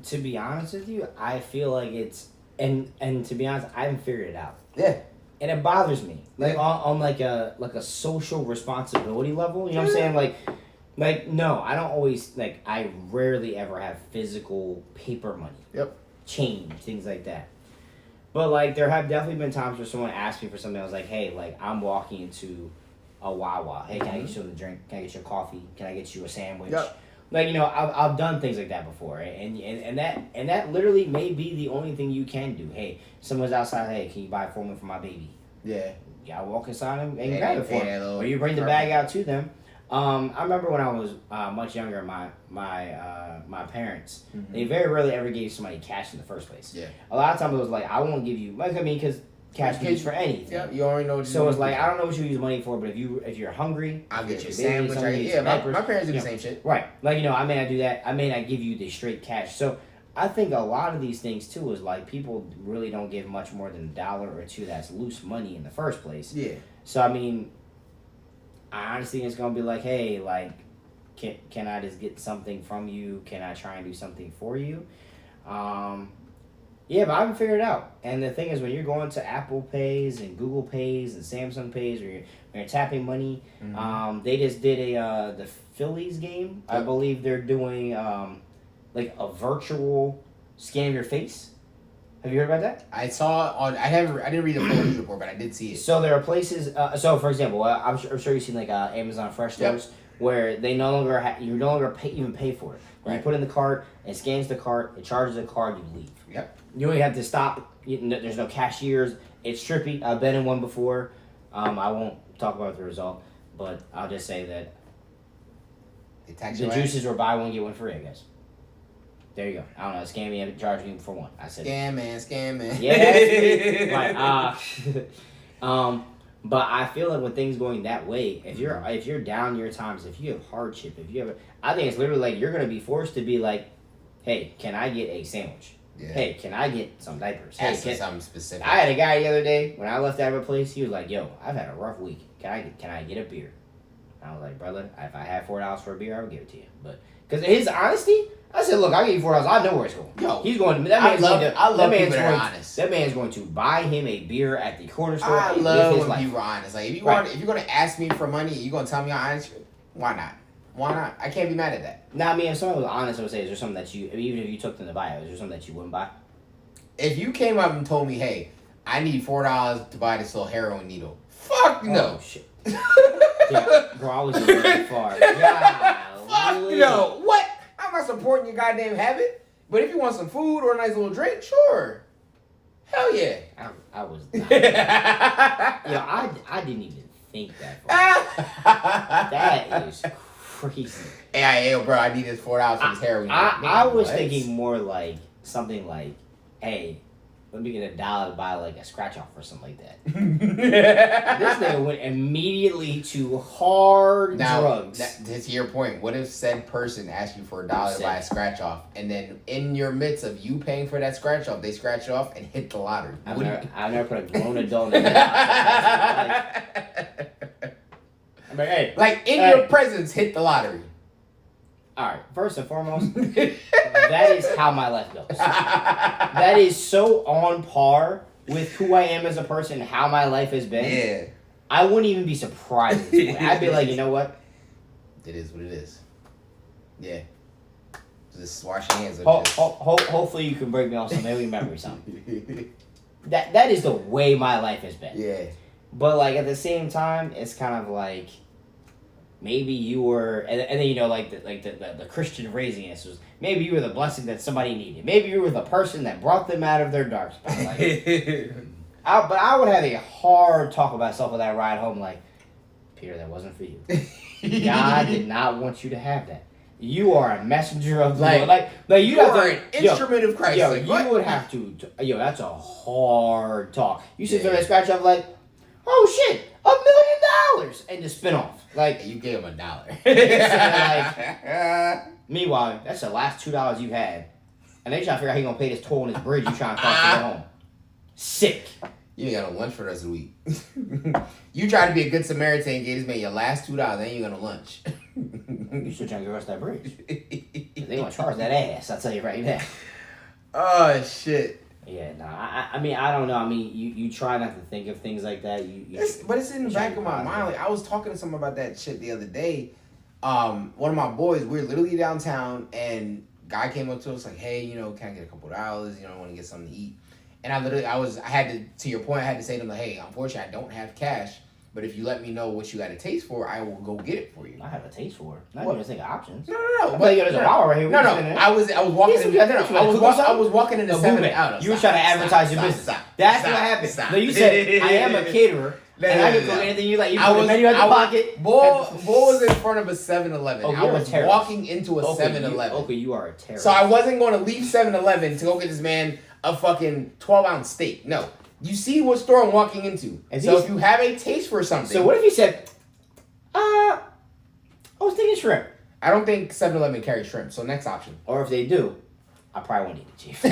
To be honest with you, I feel like it's and to be honest, I haven't figured it out. Yeah. And it bothers me, like on like a social responsibility level. You know what I'm saying? Like no, I don't always like. I rarely ever have physical paper money. Yep. Change, things like that. But like there have definitely been times where someone asked me for something. I was like, hey, like I'm walking into a Wawa. Hey, can I get you a drink? Can I get you a coffee? Can I get you a sandwich? Yep. Like, you know, I've done things like that before, and that literally may be the only thing you can do. Hey, someone's outside. Hey, can you buy formula for my baby? Yeah. Yeah, I walk inside and grab it for them, or you bring the perfect. bag out to them. I remember when I was much younger, my parents, they very rarely ever gave somebody cash in the first place. Yeah. A lot of times it was like, I won't give you, like, I mean, because cash can be used for anything. Yeah, you already know. What So it's like, I don't know what you use money for, but if you're hungry, I'll get you a baby, sandwich. somebody needs Yeah, my diapers, parents do the you know, same shit. right. Like, you know, I may not do that. I may not give you the straight cash. So I think a lot of these things too is like people really don't give much more than $1 or $2 that's loose money in the first place. Yeah. So I mean, I honestly think it's gonna be like, hey, like, can I just get something from you? Can I try and do something for you? Yeah, but I haven't figured it out. And the thing is, when you're going to Apple Pays and Google Pays and Samsung Pays, or you're tapping money, they just did the Phillies game. Yep. I believe they're doing like a virtual scan of your face. Have you heard about that? I saw on. I didn't read the full news report, but I did see it. So there are places. So for example, I'm sure you've seen like Amazon Fresh stores where they no longer you no longer even pay for it. Right. You put in the card, it scans the card, it charges the card, you leave. Yep. You don't have to stop. There's no cashiers. It's trippy. I've been in one before. I won't talk about the result, but I'll just say that the juices were buy one get one free, I guess. There you go. I don't know. Scam me and charge me for one. I said scam man. Yeah, that's me. But I feel like when things going that way, if you're down your times, if you have hardship, I think it's literally like you're gonna be forced to be like, hey, can I get a sandwich? Yeah. Hey, can I get some diapers? Hey, something specific. I had a guy the other day when I left out of a place. He was like, "Yo, I've had a rough week. Can I get a beer?" And I was like, "Brother, if I had $4 for a beer, I would give it to you." But because of his honesty, I said, "Look, I'll give you $4. I know where it's going." Yo, he's going. That man's I love people that are honest. That man's going to buy him a beer at the corner store. I love when people are honest. Like if you're gonna ask me for money, you're gonna tell me how honest. Why not? Why not? I can't be mad at that. Now, I mean, if someone was honest, I would say, is there something that you, even if you took them to buy it, is there something that you wouldn't buy? If you came up and told me, hey, I need $4 to buy this little heroin needle. Fuck no. Oh, shit. Yeah, bro, I was really far. Fuck no. What? I'm not supporting your goddamn habit. But if you want some food or a nice little drink, sure. Hell yeah. I was not. I didn't even think that far. That is crazy. Hey, bro, I need this $4 for this heroin. I was thinking more like something like, hey, let me get $1 to buy like a scratch off or something like that. This nigga went immediately to hard drugs. To your point, what if said person asked you for $1 to buy a scratch off, and then in your midst of you paying for that scratch off, they scratch off and hit the lottery? I've never put a grown adult in that. I'm like, hey, like in your presence, hit the lottery. All right, first and foremost, that is how my life goes. That is so on par with who I am as a person, how my life has been. Yeah. I wouldn't even be surprised. I'd be like, you know what? It is what it is. Yeah. Just wash your hands. Hopefully you can break me off some maybe memory something. That is the way my life has been. Yeah. But like at the same time, it's kind of like maybe you were, and then you know, like the Christian raising us was maybe you were the blessing that somebody needed. Maybe you were the person that brought them out of their dark spot. Like, but I would have a hard talk about myself with that ride home. Like, Peter, that wasn't for you. God did not want you to have that. You are a messenger of the Lord. Like you are an instrument of Christ. Yo, you would have to. Yo, that's a hard talk. You sit there and scratch up like, oh shit, $1 million, and just spin off. Like you gave him $1. Meanwhile, that's the last $2 you had, and they trying to figure out how you gonna pay this toll on this bridge you trying to cross to get home. Sick. You ain't got no lunch for the rest of the week. You try to be a good Samaritan and get this man your last $2, then you got no lunch. You should try to get the rest of that bridge. They gonna charge that ass, I'll tell you right now. Oh, shit. Yeah, I mean, I don't know. I mean, you try not to think of things like that. But it's in the back of my mind. Like, I was talking to someone about that shit the other day. One of my boys, we were literally downtown, and guy came up to us like, hey, can I get a couple $? I want to get something to eat. And I had to your point, I had to say to them, like, hey, unfortunately, I don't have cash, but if you let me know what you got a taste for, I will go get it for you. I have a taste for it. Not even think of options. No. But there's a Wawa right here. No. I was walking. I was walking in the 7-Eleven. You were trying to advertise your business. That's what happened. No, you said I am a caterer. And I can cook anything you like. You put the menu in the pocket. Bull was in front of a 7-Eleven. Oh, I was walking into a 7-Eleven. Okay, you are a terrorist. So I wasn't going to leave 7-Eleven to go get this man a fucking 12-ounce steak. No. You see what store I'm walking into. So if you have a taste for something. So what if you said, I was thinking shrimp. I don't think 7-Eleven carries shrimp. So next option. Or if they do, I probably won't eat it, Chief.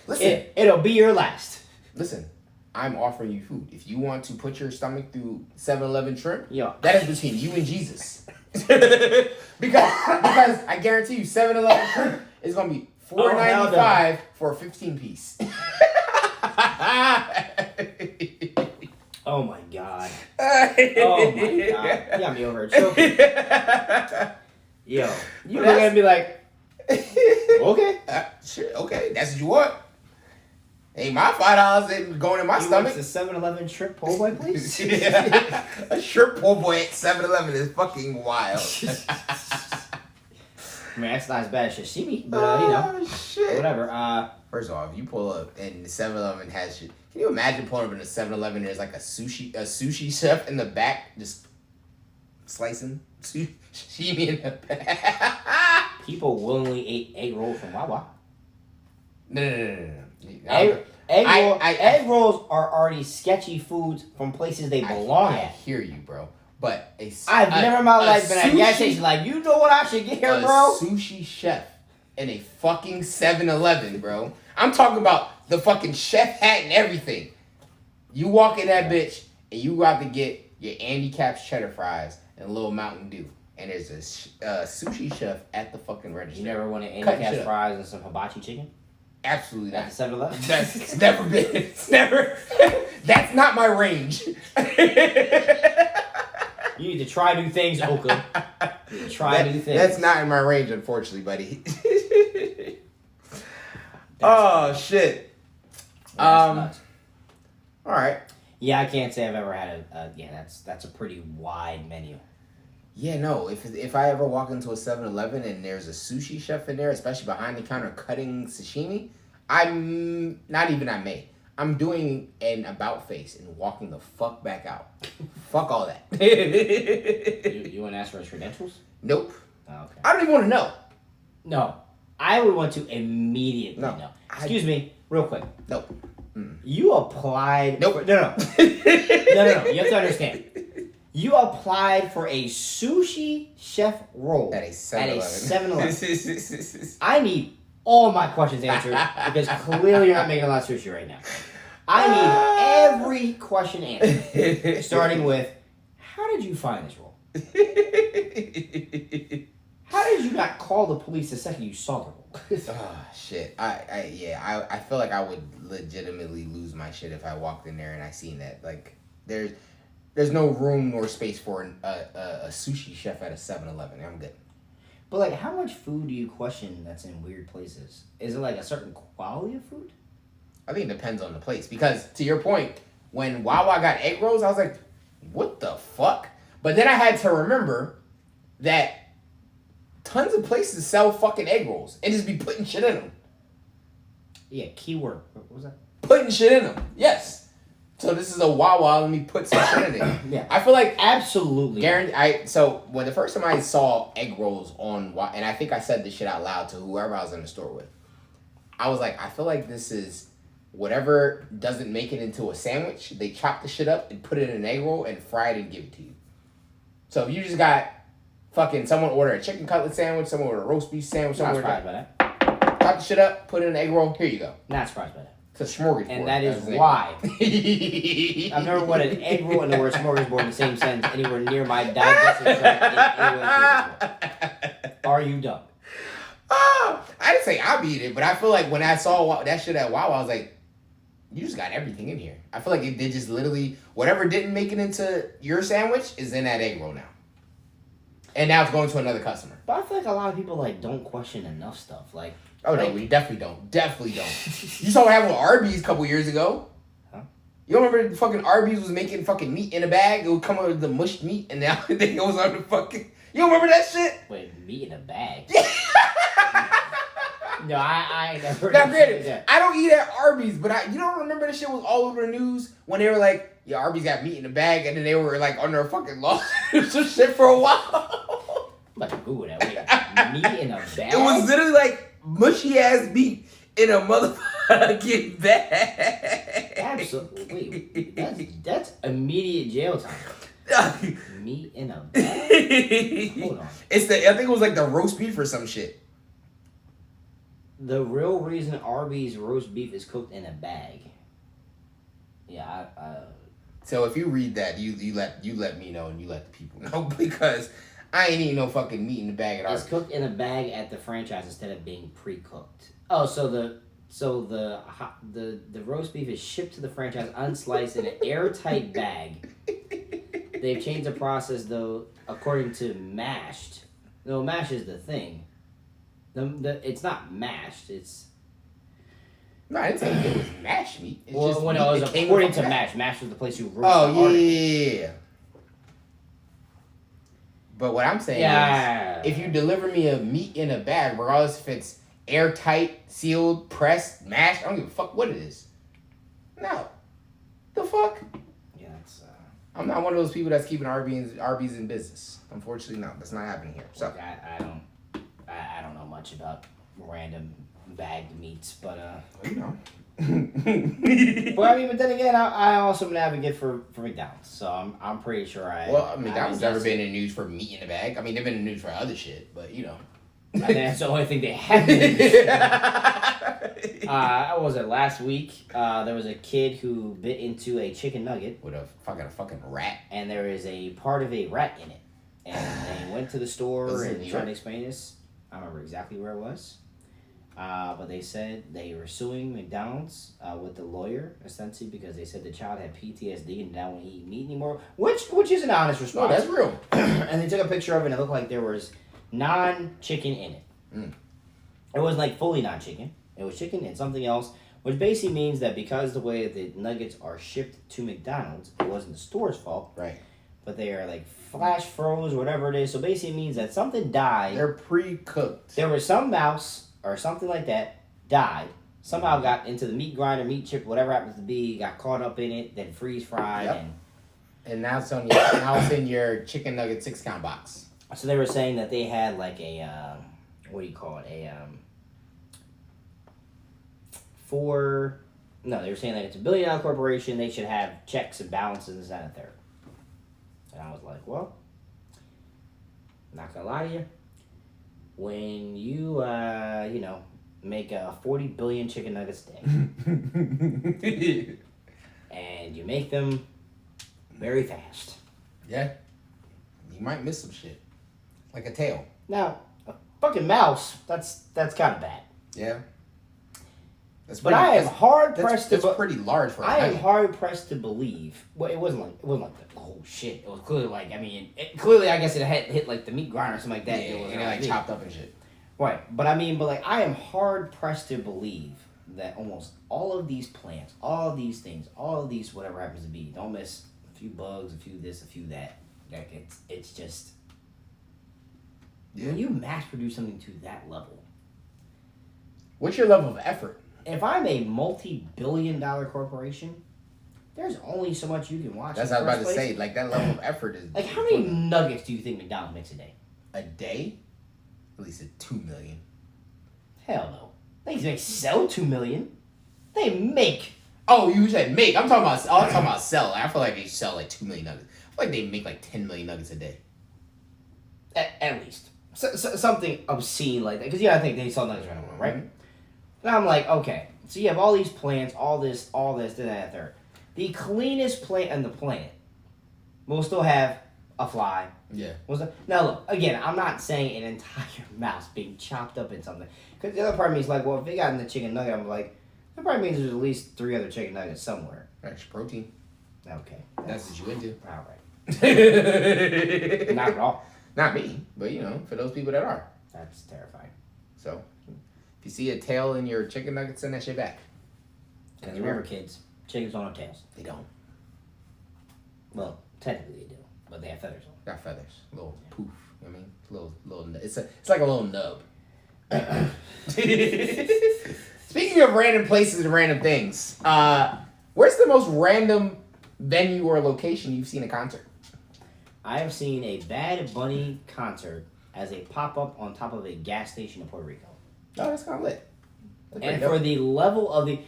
Listen. It'll be your last. Listen. I'm offering you food. If you want to put your stomach through 7-Eleven shrimp, Yo. that is between you and Jesus. because I guarantee you 7-Eleven shrimp is going to be $4.95 for a 15-piece. Oh my god. Oh my god. You got me over choking. Yo. You look at me like, okay. Sure, okay. That's what you want. Ain't my $5 going in my stomach. You want the 7-Eleven shrimp po' boy, please? A shrimp po' boy at 7-Eleven is fucking wild. I mean, that's not as bad as sashimi, but, shit. Whatever. First of all, if you pull up and the 7-Eleven has shit, can you imagine pulling up in a 7-Eleven and there's like a sushi chef in the back just slicing sashimi in the back? People willingly ate egg rolls from Wawa. No. Egg rolls are already sketchy foods from places they belong at. I hear you, bro. But I've never in my life been at a gas station like, you know what I should get here, bro? A sushi chef in a fucking 7-Eleven, bro. I'm talking about the fucking chef hat and everything. You walk in that bitch and you got to get your Andy Capp's cheddar fries and a little Mountain Dew. And there's a sushi chef at the fucking register. You never wanted Andy Capp's fries and some hibachi chicken? Absolutely not. At the 7-Eleven? That's never been. It's never. That's not my range. You need to try new things, Oka. You need to try new things. That's not in my range, unfortunately, buddy. Shit. All right. Yeah, I can't say I've ever had that's a pretty wide menu. Yeah, no. If I ever walk into a 7-Eleven and there's a sushi chef in there, especially behind the counter cutting sashimi, I'm doing an about face and walking the fuck back out. Fuck all that. You want to ask for his credentials? Nope. Oh, okay. I don't even want to know. No. I would want to immediately know. Excuse me, real quick. Nope. You applied... Nope. No. You have to understand. You applied for a sushi chef role at a 7-Eleven. I need all my questions answered because clearly you're not making a lot of sushi right now. I need every question answered. Starting with, how did you find this role? How did you not call the police the second you saw the role? Shit. I feel like I would legitimately lose my shit if I walked in there and I seen that. Like, there's no room nor space for a sushi chef at a 7-Eleven. I'm good. But, like, how much food do you question that's in weird places? Is it, like, a certain quality of food? I think it depends on the place. Because, to your point, when Wawa got egg rolls, I was like, what the fuck? But then I had to remember that tons of places sell fucking egg rolls and just be putting shit in them. Yeah, keyword. What was that? Putting shit in them. Yes. So this is a Wawa. Let me put some shit in it. Yeah. I feel like absolutely. So when the first time I saw egg rolls on, and I think I said this shit out loud to whoever I was in the store with, I was like, I feel like this is whatever doesn't make it into a sandwich. They chop the shit up and put it in an egg roll and fry it and give it to you. So if you just got fucking someone order a chicken cutlet sandwich, someone order a roast beef sandwich, Not someone surprised by that. chop the shit up, put it in an egg roll. Here you go. Not surprised by that. It's a smorgasbord. And that is why. I've never wanted an egg roll and the word smorgasbord in the same sentence anywhere near my digestive tract in any way, shape, or form. Are you dumb? I didn't say I'll eat it, but I feel like when I saw that shit at Wow, I was like, you just got everything in here. I feel like they just literally, whatever didn't make it into your sandwich is in that egg roll now. And now it's going to another customer. But I feel like a lot of people like don't question enough stuff. Like, oh no, we definitely don't. Definitely don't. You saw what happened with Arby's a couple years ago. Huh? You don't remember the fucking Arby's was making fucking meat in a bag? It would come out with the mushed meat, and now it goes on the fucking. You don't remember that shit? Wait, meat in a bag? No, I ain't never. Now, granted, I don't eat at Arby's, but you don't remember the shit was all over the news when they were like, yeah, Arby's got meat in a bag, and then they were like under a fucking lawsuit some shit for a while. I'm about to Google that. Wait, meat in a bag? It was literally like mushy ass meat in a motherfucking bag. Absolutely. Wait, that's immediate jail time. Meat in a bag? Hold on. I think it was like the roast beef or some shit. The real reason Arby's roast beef is cooked in a bag. Yeah, So if you read that, you let me know and you let the people know because I ain't eating no fucking meat in the bag at Arby's. It's cooked in a bag at the franchise instead of being pre-cooked. Oh, so the roast beef is shipped to the franchise unsliced in an airtight bag. They've changed the process though, according to Mashed. No, Mashed is the thing. It's not mashed. It's no, I didn't say it was mashed meat. It's well, just when meat it was that came according from to Mash. Mashed. Mashed was the place you roast. Oh the article. yeah. But what I'm saying is, if you deliver me a meat in a bag, regardless if it's airtight, sealed, pressed, mashed, I don't give a fuck what it is. No, the fuck. Yeah, that's. I'm not one of those people that's keeping Arby's in business. Unfortunately, no, that's not happening here. So I don't know much about random bagged meats, but you know. But I mean, but then again, I also am an advocate for McDonald's, so I'm pretty sure McDonald's never been in the news for meat in a bag. I mean, they've been in the news for other shit, but you know. I think that's the only thing they have. What was it last week? There was a kid who bit into a chicken nugget with a fucking rat, and there is a part of a rat in it. And they went to the store and tried to explain this. I don't remember exactly where it was. But they said they were suing McDonald's with the lawyer, essentially, because they said the child had PTSD and now won't eat meat anymore, which is an honest response. No, that's real. And they took a picture of it and it looked like there was non-chicken in it. It wasn't like fully non-chicken. It was chicken and something else, which basically means that because the way the nuggets are shipped to McDonald's, it wasn't the store's fault. Right. But they are like flash froze, whatever it is. So basically it means that something died. They're pre-cooked. There was some mouse or something like that died. Somehow got into the meat grinder, meat chip, whatever it happens to be, got caught up in it, then freeze fried. And now it's in your chicken nugget 6-count box. So they were saying that they had like a, what do you call it? They were saying that it's $1 billion corporation. They should have checks and balances and that and third. And I was like, well, not gonna lie to you. When you, make 40 billion chicken nuggets a day, and you make them very fast. Yeah. You might miss some shit. Like a tail. Now, a fucking mouse, that's kind of bad. Yeah. But I am hard pressed to. That's pretty large for. I am hard pressed to believe. Well, it wasn't like the oh shit. It was clearly like clearly I guess it had hit like the meat grinder or something like that. Yeah, it was like chopped up and shit. Right, but I am hard pressed to believe that almost all of these plants, all of these things, all of these whatever happens to be, don't miss a few bugs, a few this, a few that. Like it's just when you mass produce something to that level. What's your level of effort? If I'm a multi-billion-dollar corporation, there's only so much you can watch. That's what I was about to say. Like, that level of effort is... Like, how many nuggets do you think McDonald's makes a day? A day? At least 2 million. Hell no. They sell 2 million. They make... Oh, you said make. I'm talking about sell. I feel like they sell like 2 million nuggets. I feel like they make like 10 million nuggets a day. At least. So, something obscene like that. Because, I think they sell nuggets right now, right? Mm-hmm. And I'm like, okay, So you have all these plants, all this, that, third. The cleanest plant on the planet will still have a fly. Yeah. Now look, again, I'm not saying an entire mouse being chopped up in something. Because the other part of me is like, well, if they got in the chicken nugget, I'm like, that probably means there's at least 3 other chicken nuggets somewhere. Extra protein. Okay. That's what you into. All right. Not at all. Not me, but for those people that are. That's terrifying. So, if you see a tail in your chicken nuggets, send that shit back. Because remember, kids, chickens don't have tails. They don't. Well, technically they do, but they have feathers on. Got feathers, little poof. I mean, little. It's like a little nub. Speaking of random places and random things, where's the most random venue or location you've seen a concert? I have seen a Bad Bunny concert as a pop-up on top of a gas station in Puerto Rico. Oh, that's kind of lit. And for the level of the...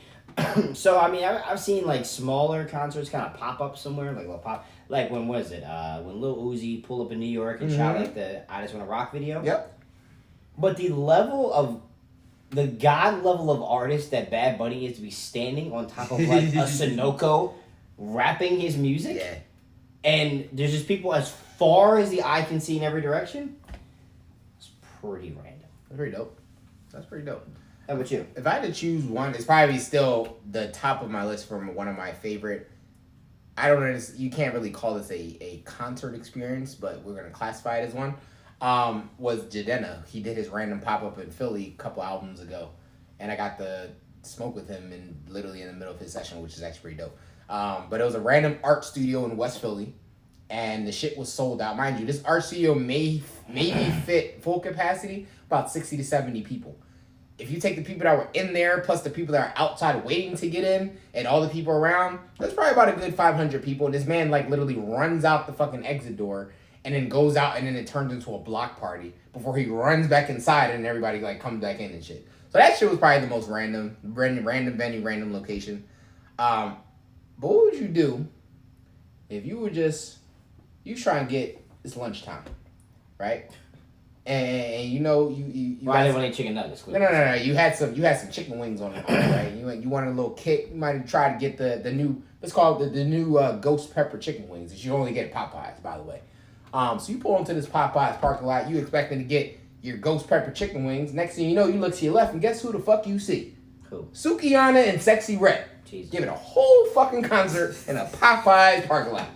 so, I mean, I've seen, like, smaller concerts kind of pop up somewhere, like, little pop... Like, when was it? When Lil Uzi pulled up in New York and shot, like, the I Just Wanna Rock video? Yep. But the level of... The god level of artist that Bad Bunny is to be standing on top of, like, a Sunoco rapping his music... Yeah. And there's just people as far as the eye can see in every direction. It's pretty random. That's pretty dope. That's pretty dope. How about you? If I had to choose one, it's probably still the top of my list from one of my favorite. I don't know. You can't really call this a concert experience, but we're gonna classify it as one. Was Jadena. He did his random pop up in Philly a couple albums ago, and I got to smoke with him literally in the middle of his session, which is actually pretty dope. But it was a random art studio in West Philly, and the shit was sold out. Mind you, this art studio maybe fit full capacity about 60 to 70 people. If you take the people that were in there plus the people that are outside waiting to get in and all the people around, that's probably about a good 500 people. And this man like literally runs out the fucking exit door and then goes out, and then it turns into a block party before he runs back inside and everybody like comes back in and shit. So that shit was probably the most random venue, random location. But what would you do if you were you try and get, it's lunchtime, right? And you Well, I didn't want any chicken nuggets. No. You had some chicken wings on it, right? You wanted a little kick. You might have tried to get the new, let's call it the new ghost pepper chicken wings that you only get at Popeyes, by the way. So you pull into this Popeyes parking lot. You expecting to get your ghost pepper chicken wings. Next thing you know, you look to your left, and guess who the fuck you see? Who? Sukihana and Sexy Red. Jesus. Giving a whole fucking concert in a Popeyes parking lot.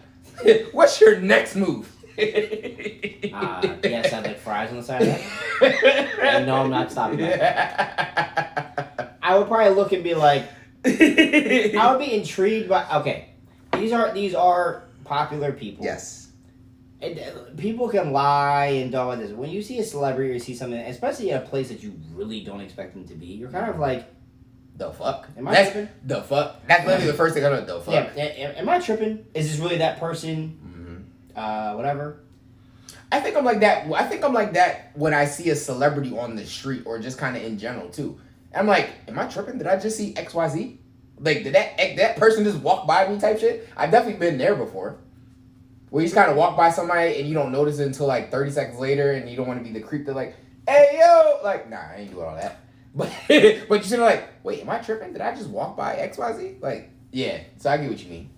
What's your next move? Yes, I'd like fries on the side of that. And no, I'm not stopping that. I would probably look and be like, I would be intrigued by, okay, these are popular people. Yes. And people can lie and all this. When you see a celebrity or see something, especially at a place that you really don't expect them to be, you're kind of like, the fuck? That's the fuck. That's literally the first thing I know. The fuck. Yeah, am I tripping? Is this really that person? Mm-hmm. Whatever. I think I'm like that when I see a celebrity on the street or just kind of in general too. I'm like, am I tripping? Did I just see XYZ? Like, did that person just walk by me type shit? I've definitely been there before. Where you just kind of walk by somebody and you don't notice it until like 30 seconds later, and you don't want to be the creep that like, hey yo, like, nah, I ain't doing all that. But you sort of like, wait, am I tripping? Did I just walk by XYZ? Like, yeah. So I get what you mean.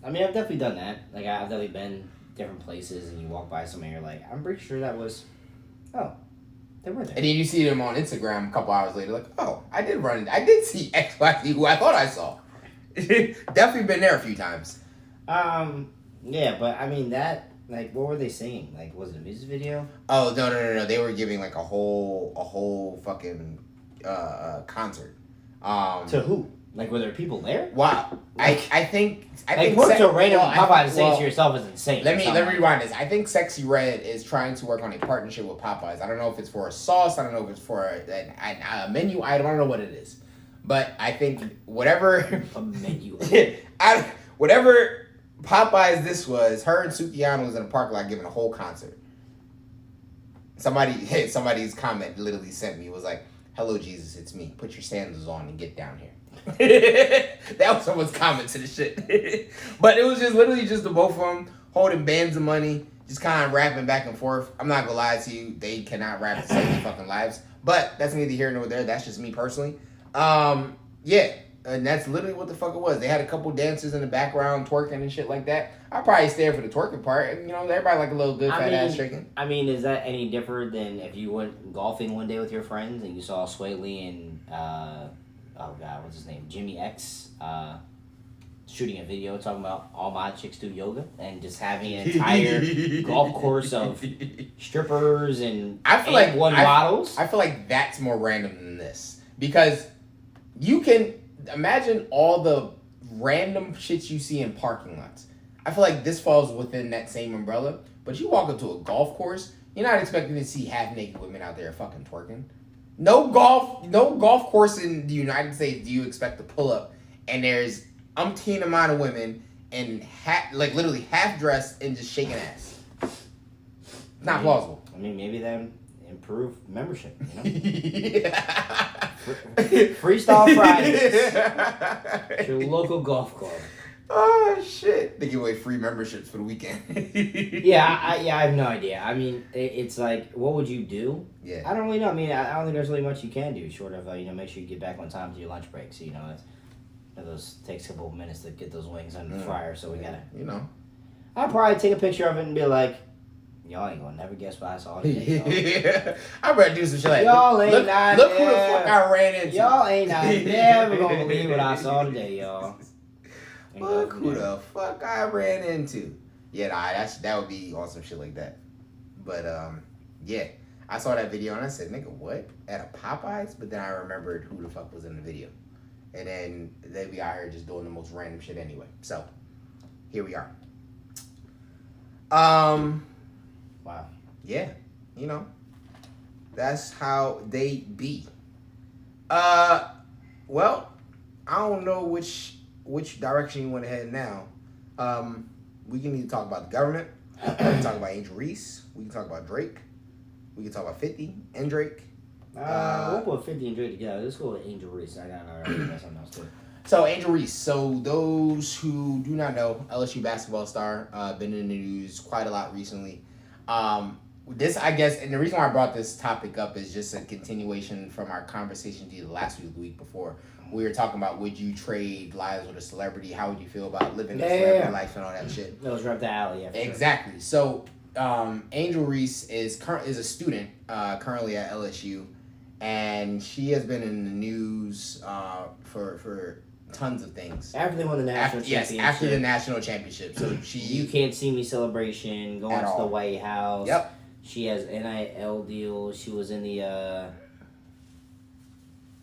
I mean, I've definitely done that. Like, I've definitely been different places, and you walk by somewhere, and you're like, I'm pretty sure that was, they were there. And then you see them on Instagram a couple hours later, like, oh, I did see XYZ who I thought I saw. Definitely been there a few times. Yeah, but I mean that. Like, what were they singing? Like, was it a music video? Oh no! They were giving like a whole fucking concert. To who? Like, were there people there? Wow. I think put to a random Popeye to sing to yourself is insane. Let me rewind this. I think Sexy Red is trying to work on a partnership with Popeyes. I don't know if it's for a sauce. I don't know if it's for a menu item. I don't know what it is. But I think whatever a menu. Whatever Popeyes this was, her and Sukihana was in a parking lot giving a whole concert. Somebody's comment literally sent me, it was like, hello Jesus, it's me. Put your sandals on and get down here. That was someone's comment to the shit. But it was just literally just the both of them holding bands of money, just kind of rapping back and forth. I'm not gonna lie to you, they cannot rap to save their fucking lives. But that's neither here nor there. That's just me personally. Yeah. And that's literally what the fuck it was. They had a couple dancers in the background twerking and shit like that. I'd probably stay for the twerking part. And, everybody like a little good fat ass shaking. I mean, is that any different than if you went golfing one day with your friends and you saw Sway Lee and, oh God, what's his name? Jimmy X, shooting a video talking about all my chicks do yoga and just having an entire golf course of strippers and models? I feel like that's more random than this. Because you can imagine all the random shit you see in parking lots. I feel like this falls within that same umbrella. But you walk into a golf course, you're not expecting to see half naked women out there fucking twerking. No golf course in the United States do you expect to pull up and there's umpteen amount of women and literally half dressed and just shaking ass. Not plausible. I mean, maybe then improve membership, Yeah. Freestyle Fridays. Your local golf club. Oh shit! They give away free memberships for the weekend. I have no idea. I mean, it's like, what would you do? Yeah. I don't really know. I mean, I don't think there's really much you can do short of make sure you get back on time to your lunch break. So those takes a couple of minutes to get those wings under the fryer. So we gotta. I'd probably take a picture of it and be like, y'all ain't gonna never guess what I saw today. Yeah. I better do some shit like y'all look who the fuck I ran into. Y'all ain't never gonna believe what I saw today, y'all. Look who the fuck I ran into. Yeah, that would be on some shit like that. But yeah, I saw that video and I said, nigga, what? At a Popeyes? But then I remembered who the fuck was in the video. And then they be out here just doing the most random shit anyway. So here we are. Wow. Yeah, that's how they be. Well, I don't know which direction you want to head now. We can either talk about the government. We can talk about Angel Reese. We can talk about Drake. We can talk about 50 and Drake. We'll put 50 and Drake together. Let's go with Angel Reese. I got something else too. So Angel Reese. So those who do not know, LSU basketball star, been in the news quite a lot recently. This, I guess, and the reason why I brought this topic up is just a continuation from our conversation either last week or the week before. We were talking about, would you trade lives with a celebrity? How would you feel about living a celebrity life and all that shit? That was right up the alley. Exactly. Sure. So Angel Reese is a student currently at LSU, and she has been in the news for tons of things. After they won the national championship. Yes, after the national championship. So You Can't See Me celebration, going to the White House. Yep. She has NIL deals. She was in the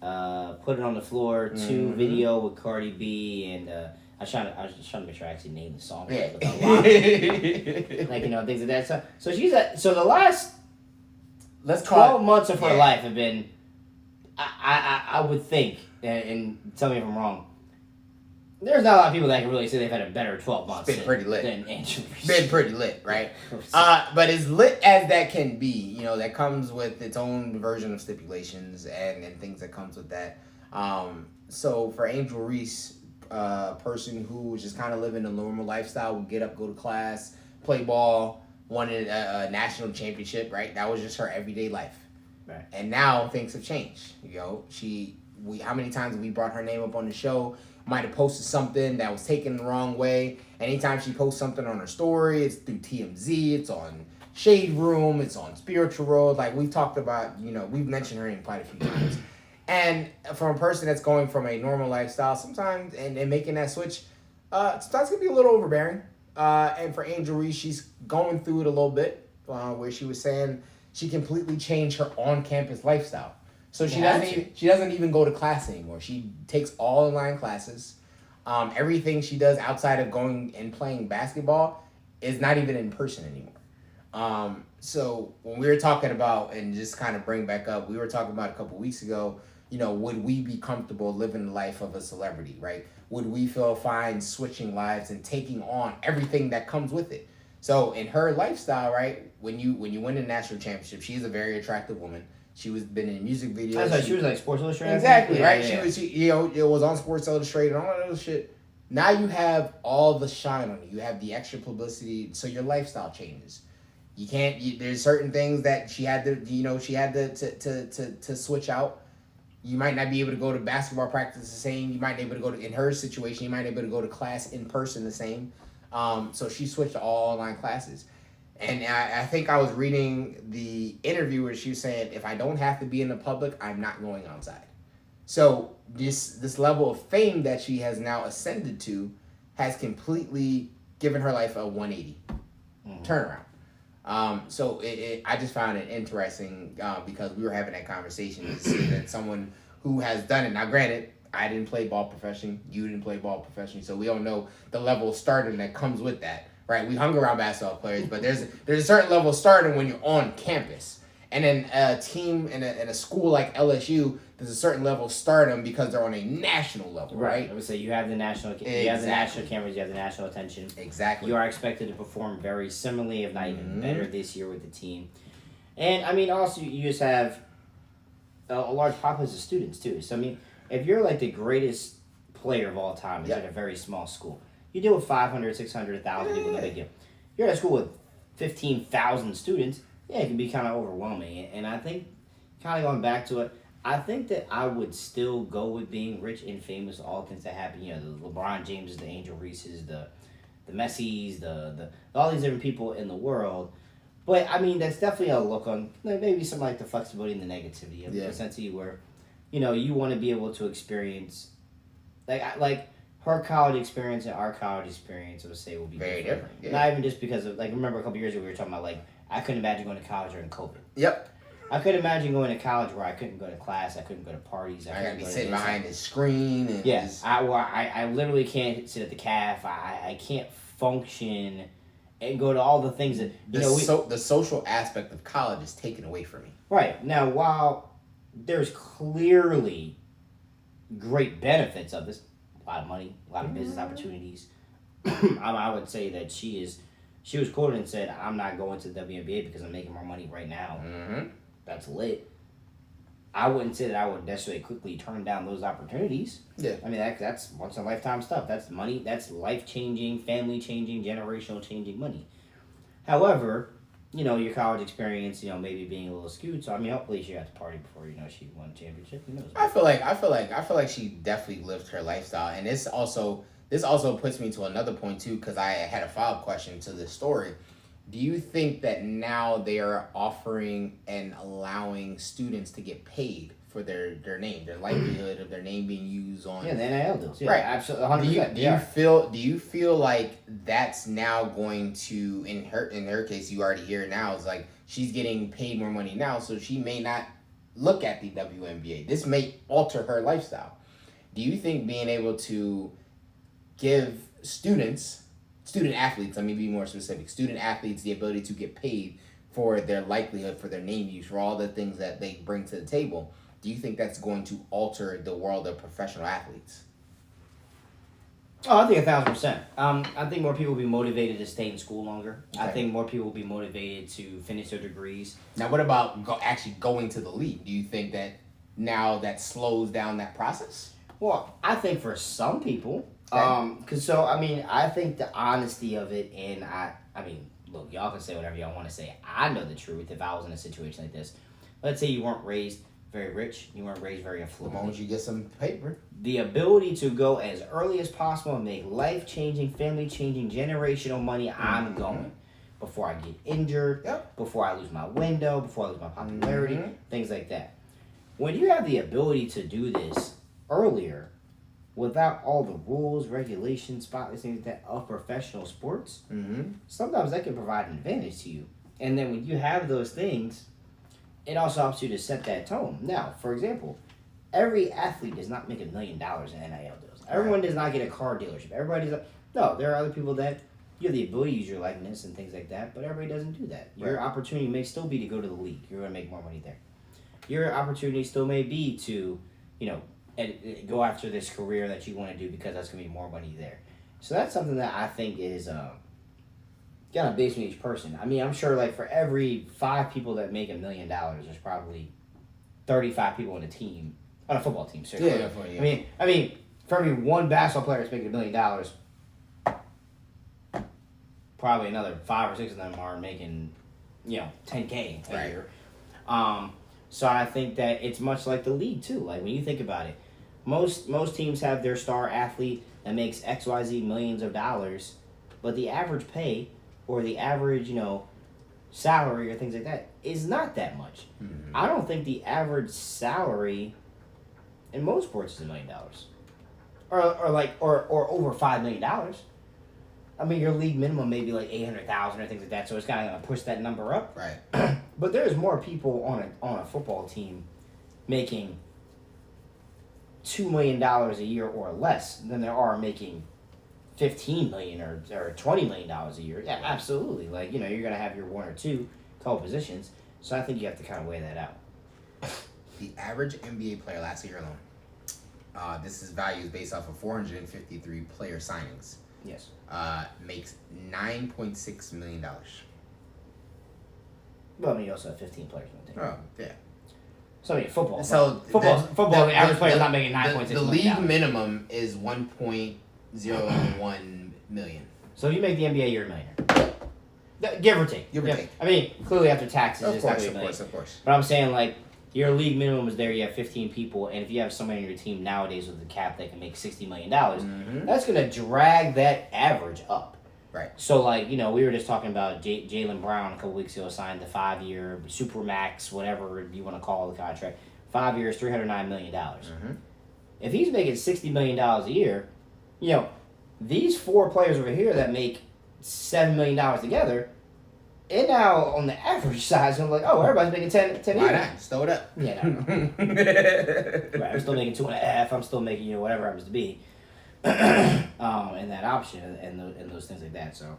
Put It on the Floor 2 video with Cardi B, and I was trying to make sure I actually named the song. Yeah. Things like that. So the last 12 months of her life have been, I would think, and tell me if I'm wrong, there's not a lot of people that can really say they've had a better 12 months been pretty lit. Than Angel Reese. Been pretty lit, right? But as lit as that can be, that comes with its own version of stipulations and things that comes with that. So for Angel Reese, person who was just kind of living a normal lifestyle, would get up, go to class, play ball, won a national championship, right? That was just her everyday life. Right. And now things have changed. How many times we brought her name up on the show? Might have posted something that was taken the wrong way. Anytime she posts something on her story, it's through TMZ, it's on Shade Room, it's on Spiritual Road. Like we've talked about, we've mentioned her name quite a few times. And from a person that's going from a normal lifestyle, sometimes, and making that switch, sometimes it can be a little overbearing. And for Angel Reese, she's going through it a little bit, where she was saying she completely changed her on-campus lifestyle. So she doesn't even go to class anymore. She takes all online classes. Everything she does outside of going and playing basketball is not even in person anymore. So when we were talking about, and just kind of bring back up, we were talking about a couple weeks ago, would we be comfortable living the life of a celebrity, right? Would we feel fine switching lives and taking on everything that comes with it? So in her lifestyle, right, when you win a national championship, she's a very attractive woman. She was been in music videos. She was like Sports Illustrated. Exactly, right? Yeah. It was on Sports Illustrated and all that other shit. Now you have all the shine on you. You have the extra publicity, so your lifestyle changes. You can't. There's certain things that she had to switch out, You might not be able to go to basketball practice the same. You might be able to go to, in her situation, you might be able to go to class in person the same. So she switched to all online classes. And I think I was reading the interview where she was saying, if I don't have to be in the public, I'm not going outside. So this level of fame that she has now ascended to has completely given her life a 180 turnaround. So I just found it interesting because we were having that conversation to see that someone who has done it. Now, granted, I didn't play ball professionally. You didn't play ball professionally. So we don't know the level of stardom that comes with that, right? We hung around basketball players, but there's a certain level of stardom when you're on campus. And then a team in a school like LSU, there's a certain level of stardom because they're on a national level, right? I would say you have the national, you have the national cameras, you have the national attention. Exactly. You are expected to perform very similarly, if not even better, this year with the team. And I mean, also you just have a large populace of students too. So I mean, if you're like the greatest player of all time, it's at a very small school. You deal with 500, 600, 1,000 people, no big deal. You're at a school with 15,000 students. Yeah, it can be kind of overwhelming. And I think, kind of going back to it, I think that I would still go with being rich and famous, all things that happen. You know, the LeBron Jameses, the Angel Reeses, the Messis, the all these different people in the world. But, I mean, that's definitely a look on maybe some like the flexibility and the negativity of the sense of where, you know, you want to be able to experience, like her college experience and our college experience, I would say, will be very different. Yeah. Not even just because of, like, remember a couple years ago we were talking about, like, I couldn't imagine going to college during COVID. Yep. I couldn't imagine going to college where I couldn't go to class, I couldn't go to parties. I gotta be sitting behind the screen. And yes, I literally can't sit at the caf. I can't function and go to all the things that the social aspect of college is taken away from me. Right now, while there's clearly great benefits of this, a lot of money, a lot of business opportunities. I would say that she was quoted and said, "I'm not going to the WNBA because I'm making more money right now." Mm-hmm. That's lit. I wouldn't say that I would necessarily quickly turn down those opportunities. Yeah. I mean, that's once in a lifetime stuff. That's money. That's life-changing, family-changing, generational-changing money. However, you know, your college experience, you know, maybe being a little skewed. So, I mean, hopefully she got to party before, you know, she won a championship. Who knows? I feel like she definitely lived her lifestyle. And this also puts me to another point, too, because I had a follow-up question to this story. Do you think that now they are offering and allowing students to get paid for their name, their livelihood of their name being used on? Yeah, the NIL deals. Yeah, right, absolutely, 100%. Do you feel like that's now going to, in her case, you already hear it now, is like she's getting paid more money now, so she may not look at the WNBA. This may alter her lifestyle. Do you think being able to give student athletes, let me be more specific, student athletes the ability to get paid for their likelihood, for their name use, for all the things that they bring to the table, do you think that's going to alter the world of professional athletes? Oh, I think 1,000%. I think more people will be motivated to stay in school longer. Okay. I think more people will be motivated to finish their degrees. Now, what about actually going to the league? Do you think that now that slows down that process? Well, I think for some people, I think the honesty of it, and I mean, look, y'all can say whatever y'all want to say. I know the truth. If I was in a situation like this, let's say you weren't raised very rich, you weren't raised very affluent. The moment you get some paper, the ability to go as early as possible and make life-changing, family-changing, generational money. I'm going before I get injured, before I lose my window, before I lose my popularity, things like that. When you have the ability to do this earlier, without all the rules, regulations, spotlights, things like that of professional sports, sometimes that can provide an advantage to you. And then when you have those things, it also helps you to set that tone. Now, for example, every athlete does not make $1 million in NIL deals. Everyone does not get a car dealership. No, there are other people that you have the ability to use your likeness and things like that, but everybody doesn't do that. Your opportunity may still be to go to the league. You're going to make more money there. Your opportunity still may be to, you know, go after this career that you want to do because that's going to be more money there. So that's something that I think is kind of based on each person. I mean, I'm sure like for every 5 people that make $1 million, there's probably 35 people on a team, on a football team. Seriously. Yeah. I mean, for every 1 basketball player that's making $1 million, probably another 5 or 6 of them are making, you know, $10K a year. So I think that it's much like the league too. Like when you think about it, most teams have their star athlete that makes XYZ millions of dollars, but the average pay or the average, salary or things like that is not that much. Mm-hmm. I don't think the average salary in most sports is $1 million. Or over $5 million. I mean, your league minimum may be like 800,000 or things like that, so it's kind of going to push that number up. Right. But there's more people on a football team making $2 million a year or less than there are making $15 million or $20 million a year. Yeah, absolutely. Like, you're going to have your one or two couple positions, so I think you have to kind of weigh that out. The average NBA player last year alone, this is values based off of 453 player signings. Yes. Makes $9.6 million. Well, I mean, you also have 15 players on the team. Oh, yeah. So, yeah, football. So Football, the average player is not making $9.6 million. The league minimum is $1.01 million. So if you make the NBA, you're a millionaire. Give or take. Give or take. I mean, clearly after taxes, Of it's not course, going to be a of million. course. But I'm saying, like, your league minimum is there, you have 15 people, and if you have somebody on your team nowadays with a cap that can make $60 million, that's going to drag that average up. Right. So, like, we were just talking about Jaylen Brown a couple weeks ago signed the 5-year Supermax, whatever you want to call the contract. 5 years, $309 million. If he's making $60 million a year, these four players over here that make $7 million together, and now on the average size, I'm like, oh, everybody's making 10 Why a year. not? Just throw it up. Yeah, no. Right, I'm still making 2.5. I'm still making whatever happens to be, and that option and those things like that. So,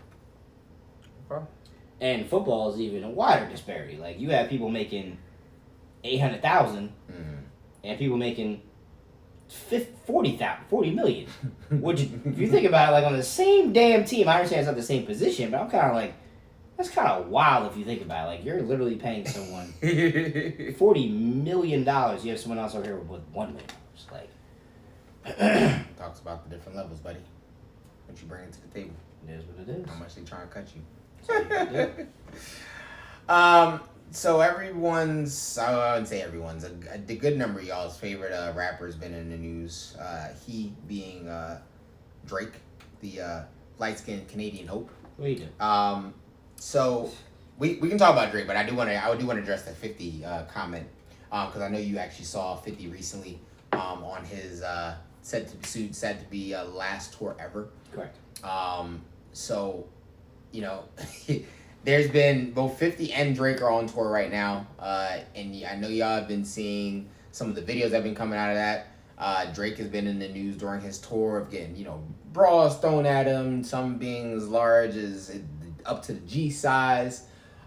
Okay. and football is even a wider disparity. Like you have people making 800,000, and people making 40 million. Which, if you think about it, like on the same damn team, I understand it's not the same position, but I'm kind of like, that's kind of wild if you think about it. Like you're literally paying someone $40 million. You have someone else over here with $1 million. Like, Talks about the different levels, buddy. What you bring to the table. it is what it is. How much they trying to cut you. Yeah. So everyone's, I wouldn't say everyone's, a good number of y'all's favorite rapper's been in the news. He being Drake, the light-skinned Canadian hope. What do you do? So we can talk about Drake, but I do want to address the 50 comment because I know you actually saw 50 recently on his said to be last tour ever. Correct. So there's been both 50 and Drake are on tour right now, and I know y'all have been seeing some of the videos that have been coming out of that. Drake has been in the news during his tour of getting bras thrown at him, some being as large as up to the G size.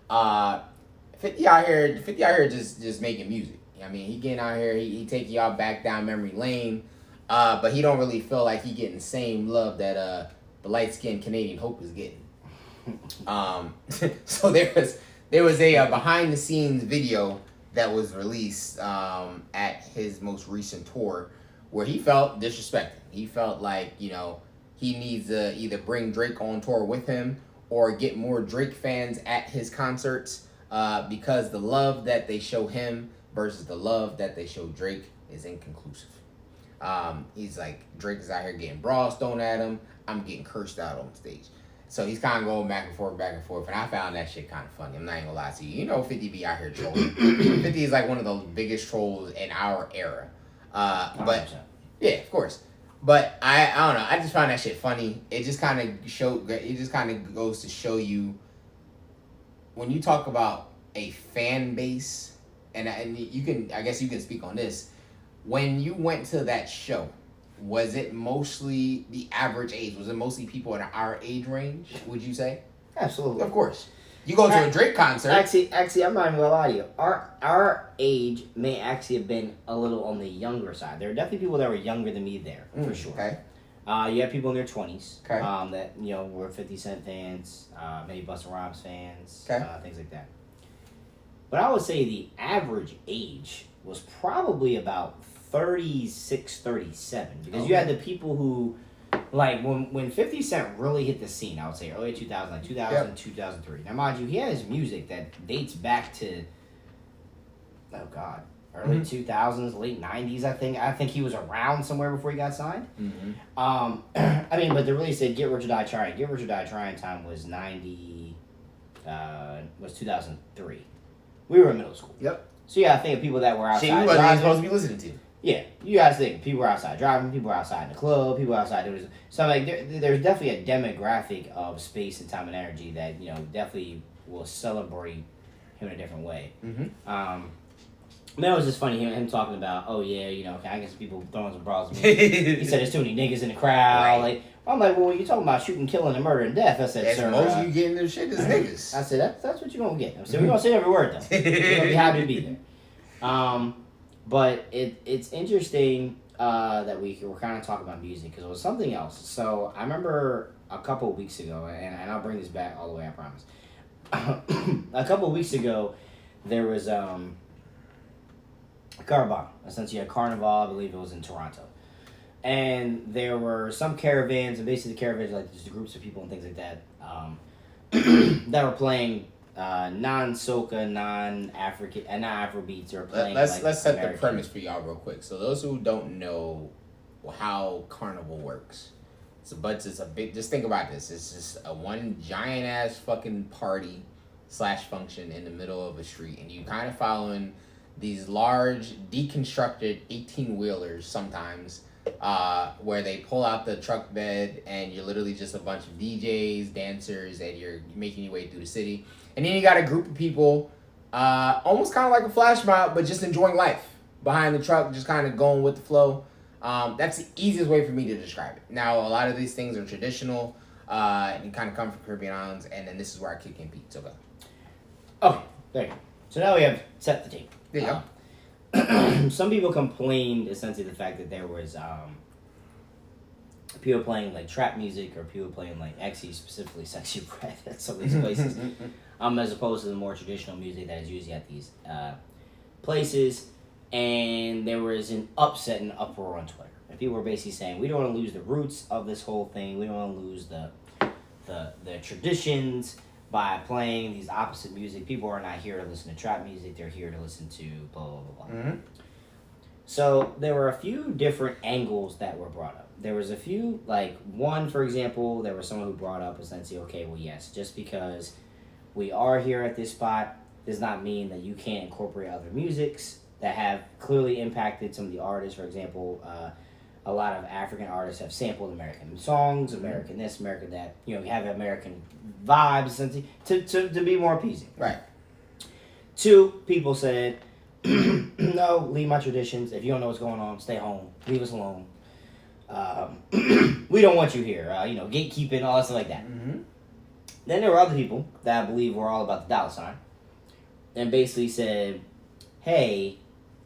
50 out here just making music. I mean, he getting out here, he taking y'all back down memory lane, but he don't really feel like he getting the same love that the light-skinned Canadian hope is getting. So there was a behind the scenes video that was released at his most recent tour where he felt disrespected. He felt like he needs to either bring Drake on tour with him or get more Drake fans at his concerts because the love that they show him versus the love that they show Drake is inconclusive. He's like, Drake is out here getting bras thrown at him. I'm getting cursed out on stage. So he's kind of going back and forth, and I found that shit kind of funny. I'm not even gonna lie to you. 50 be out here trolling. 50 is like one of the biggest trolls in our era. But yeah, of course. But I don't know. I just found that shit funny. It just kind of goes to show you when you talk about a fan base, and I guess you can speak on this. When you went to that show, was it mostly the average age? Was it mostly people in our age range, would you say? Absolutely. Of course. You go to a Drake concert. Actually, I'm not even gonna lie to you. Our age may actually have been a little on the younger side. There are definitely people that were younger than me there, for sure. Okay. You have people in their 20s. Okay. That were 50 Cent fans, maybe Busta Rhymes fans, Okay. Things like that. But I would say the average age was probably about 36, 37. Because you had the people who, like, when 50 Cent really hit the scene, I would say early 2000, like 2000, 2003. Now, mind you, he has music that dates back to, God, early 2000s, late 90s. I think he was around somewhere before he got signed. I mean, but they really said Get Rich or Die Trying. Get Rich or Die Trying time was 2003. We were in middle school. Yep. So yeah, I think of people that were outside. Shit, we wasn't even supposed to be listening to. Yeah, you guys think people were outside driving, people were outside in the club, people were outside doing so like there's definitely a demographic of space and time and energy that definitely will celebrate him in a different way. Man, it was just funny him talking about, oh yeah, can I get some people throwing some bras at me? He said there's too many niggas in the crowd. Right. I'm like, well, when you're talking about shooting, killing, and murder and death, I said, sir, most of you getting their shit is niggas. I said that's what you're gonna get. I said we're gonna say every word though. We're gonna be happy to be there. But it's interesting that we're kind of talking about music because it was something else. So I remember a couple of weeks ago, and I'll bring this back all the way, I promise. A couple of weeks ago, there was Caribana, essentially a carnival. I believe it was in Toronto, and there were some caravans, and basically the caravans are like just groups of people and things like that that were playing non-soca, non-African, not Afrobeats, or playing. Let's set American. the premise for y'all real quick. So those who don't know how carnival works, it's a big. Just think about this. It's just a one giant ass fucking party / function in the middle of a street, and you kind of following these large deconstructed 18-wheelers sometimes, where they pull out the truck bed and you're literally just a bunch of DJs, dancers, and you're making your way through the city. And then you got a group of people, almost kind of like a flash mob, but just enjoying life behind the truck, just kind of going with the flow. That's the easiest way for me to describe it. Now, a lot of these things are traditional and kind of come from Caribbean islands, and then this is where I kick in Pete. So go. Okay, there you go. So now we have set the table. There you go. Some people complained essentially the fact that there was people playing like trap music or people playing like specifically sexy red at some of these places, as opposed to the more traditional music that is usually at these places. And there was an upset and uproar on Twitter, and people were basically saying we don't want to lose the roots of this whole thing. We don't want to lose the traditions by playing these opposite music. People are not here to listen to trap music. They're here to listen to blah, blah, blah, blah. So there were a few different angles that were brought up. There was a few, like one, for example, there was someone who brought up essentially, okay, well, yes, just because we are here at this spot does not mean that you can't incorporate other musics that have clearly impacted some of the artists. For example, a lot of African artists have sampled American songs, American this, American that. You have American vibes, essentially, to be more appeasing. Right. Two, people said, no, leave my traditions. If you don't know what's going on, stay home. Leave us alone. We don't want you here. Gatekeeping, all that stuff like that. Then there were other people that I believe were all about the dollar sign and basically said, hey,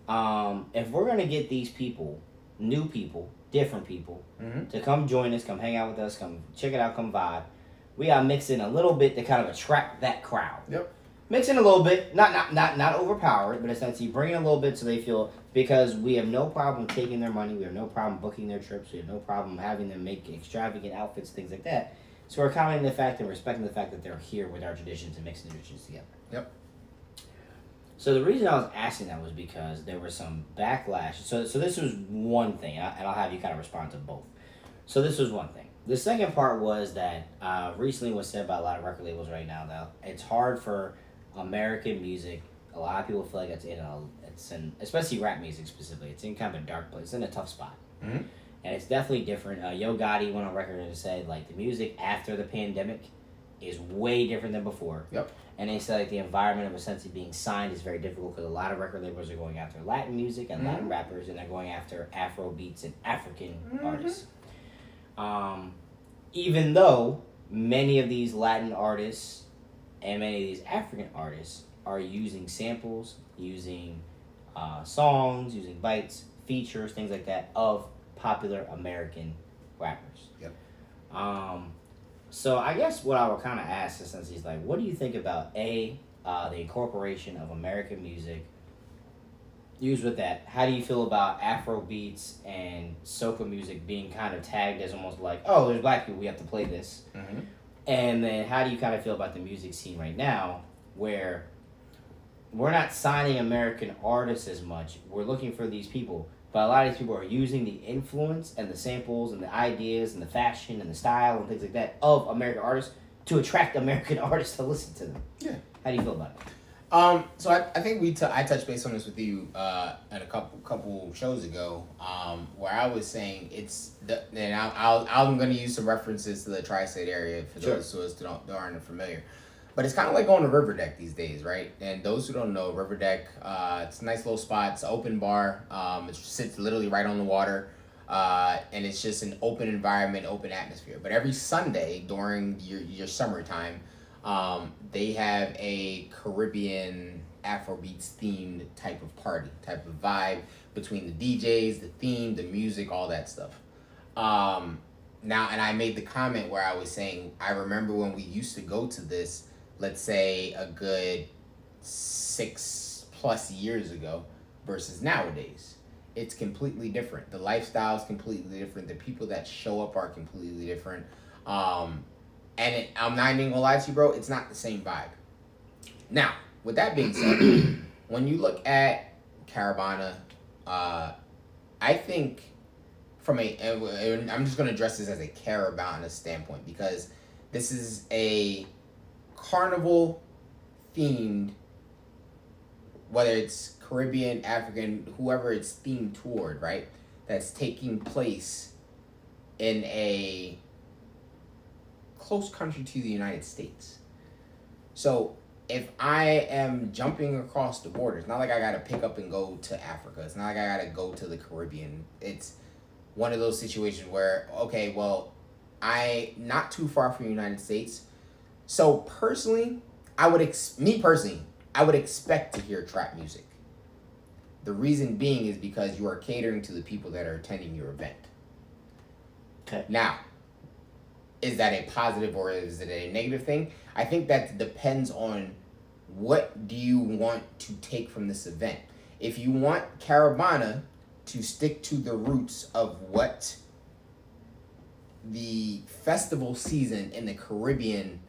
if we're going to get these people, new people, different people, to come join us, come hang out with us, come check it out, come vibe, we got to mix in a little bit to kind of attract that crowd. Yep. Mix in a little bit, not overpower it, but essentially bring in a little bit so they feel, because we have no problem taking their money, we have no problem booking their trips, we have no problem having them make extravagant outfits, things like that. So we're commenting the fact and respecting the fact that they're here with our traditions and mixing the traditions together. Yep. So the reason I was asking that was because there was some backlash. So this was one thing, and I'll have you kind of respond to both. So this was one thing. The second part was that recently was said by a lot of record labels right now that it's hard for American music. A lot of people feel like it's in especially rap music specifically. It's in kind of a dark place. It's in a tough spot, and it's definitely different. Yo Gotti went on record and said like the music after the pandemic is way different than before. Yep. And they said like the environment of essentially being signed is very difficult because a lot of record labels are going after Latin music and Latin rappers, and they're going after Afro beats and African artists. Even though many of these Latin artists and many of these African artists are using samples, using songs, using bites, features, things like that of popular American rappers. Yep. So I guess what I would kind of ask essentially is like, what do you think about the incorporation of American music used with that? How do you feel about Afro beats and soca music being kind of tagged as almost like, oh, there's black people, we have to play this? And then how do you kind of feel about the music scene right now where we're not signing American artists as much. We're looking for these people, but a lot of these people are using the influence and the samples and the ideas and the fashion and the style and things like that of American artists to attract American artists to listen to them. Yeah. How do you feel about it? So I think I touched base on this with you at a couple shows ago, where I was saying and I'm going to use some references to the tri-state area for those who aren't familiar, but it's kind of like going to River Deck these days, right? And those who don't know, River Deck, it's a nice little spot. It's an open bar. It sits literally right on the water, and it's just an open environment, open atmosphere. But every Sunday during your summertime, they have a Caribbean Afrobeats themed type of party, type of vibe between the DJs, the theme, the music, all that stuff. Now, and I made the comment where I was saying, I remember when we used to go to this, let's say a good 6+ years ago versus nowadays. It's completely different. The lifestyle is completely different. The people that show up are completely different. And I'm not even gonna lie to you, bro, it's not the same vibe. Now, with that being said, when you look at Caribana, I think I'm just gonna address this as a Caribana standpoint, because this is a carnival themed, whether it's Caribbean, African, whoever it's themed toward, right? That's taking place in a close country to the United States. So if I am jumping across the border, it's not like I gotta pick up and go to Africa. It's not like I gotta go to the Caribbean. It's one of those situations where, okay, well, I not too far from the United States. So personally, I would expect to hear trap music. The reason being is because you are catering to the people that are attending your event. Okay. Now, is that a positive or is it a negative thing? I think that depends on what do you want to take from this event. If you want Caribana to stick to the roots of what the festival season in the Caribbean,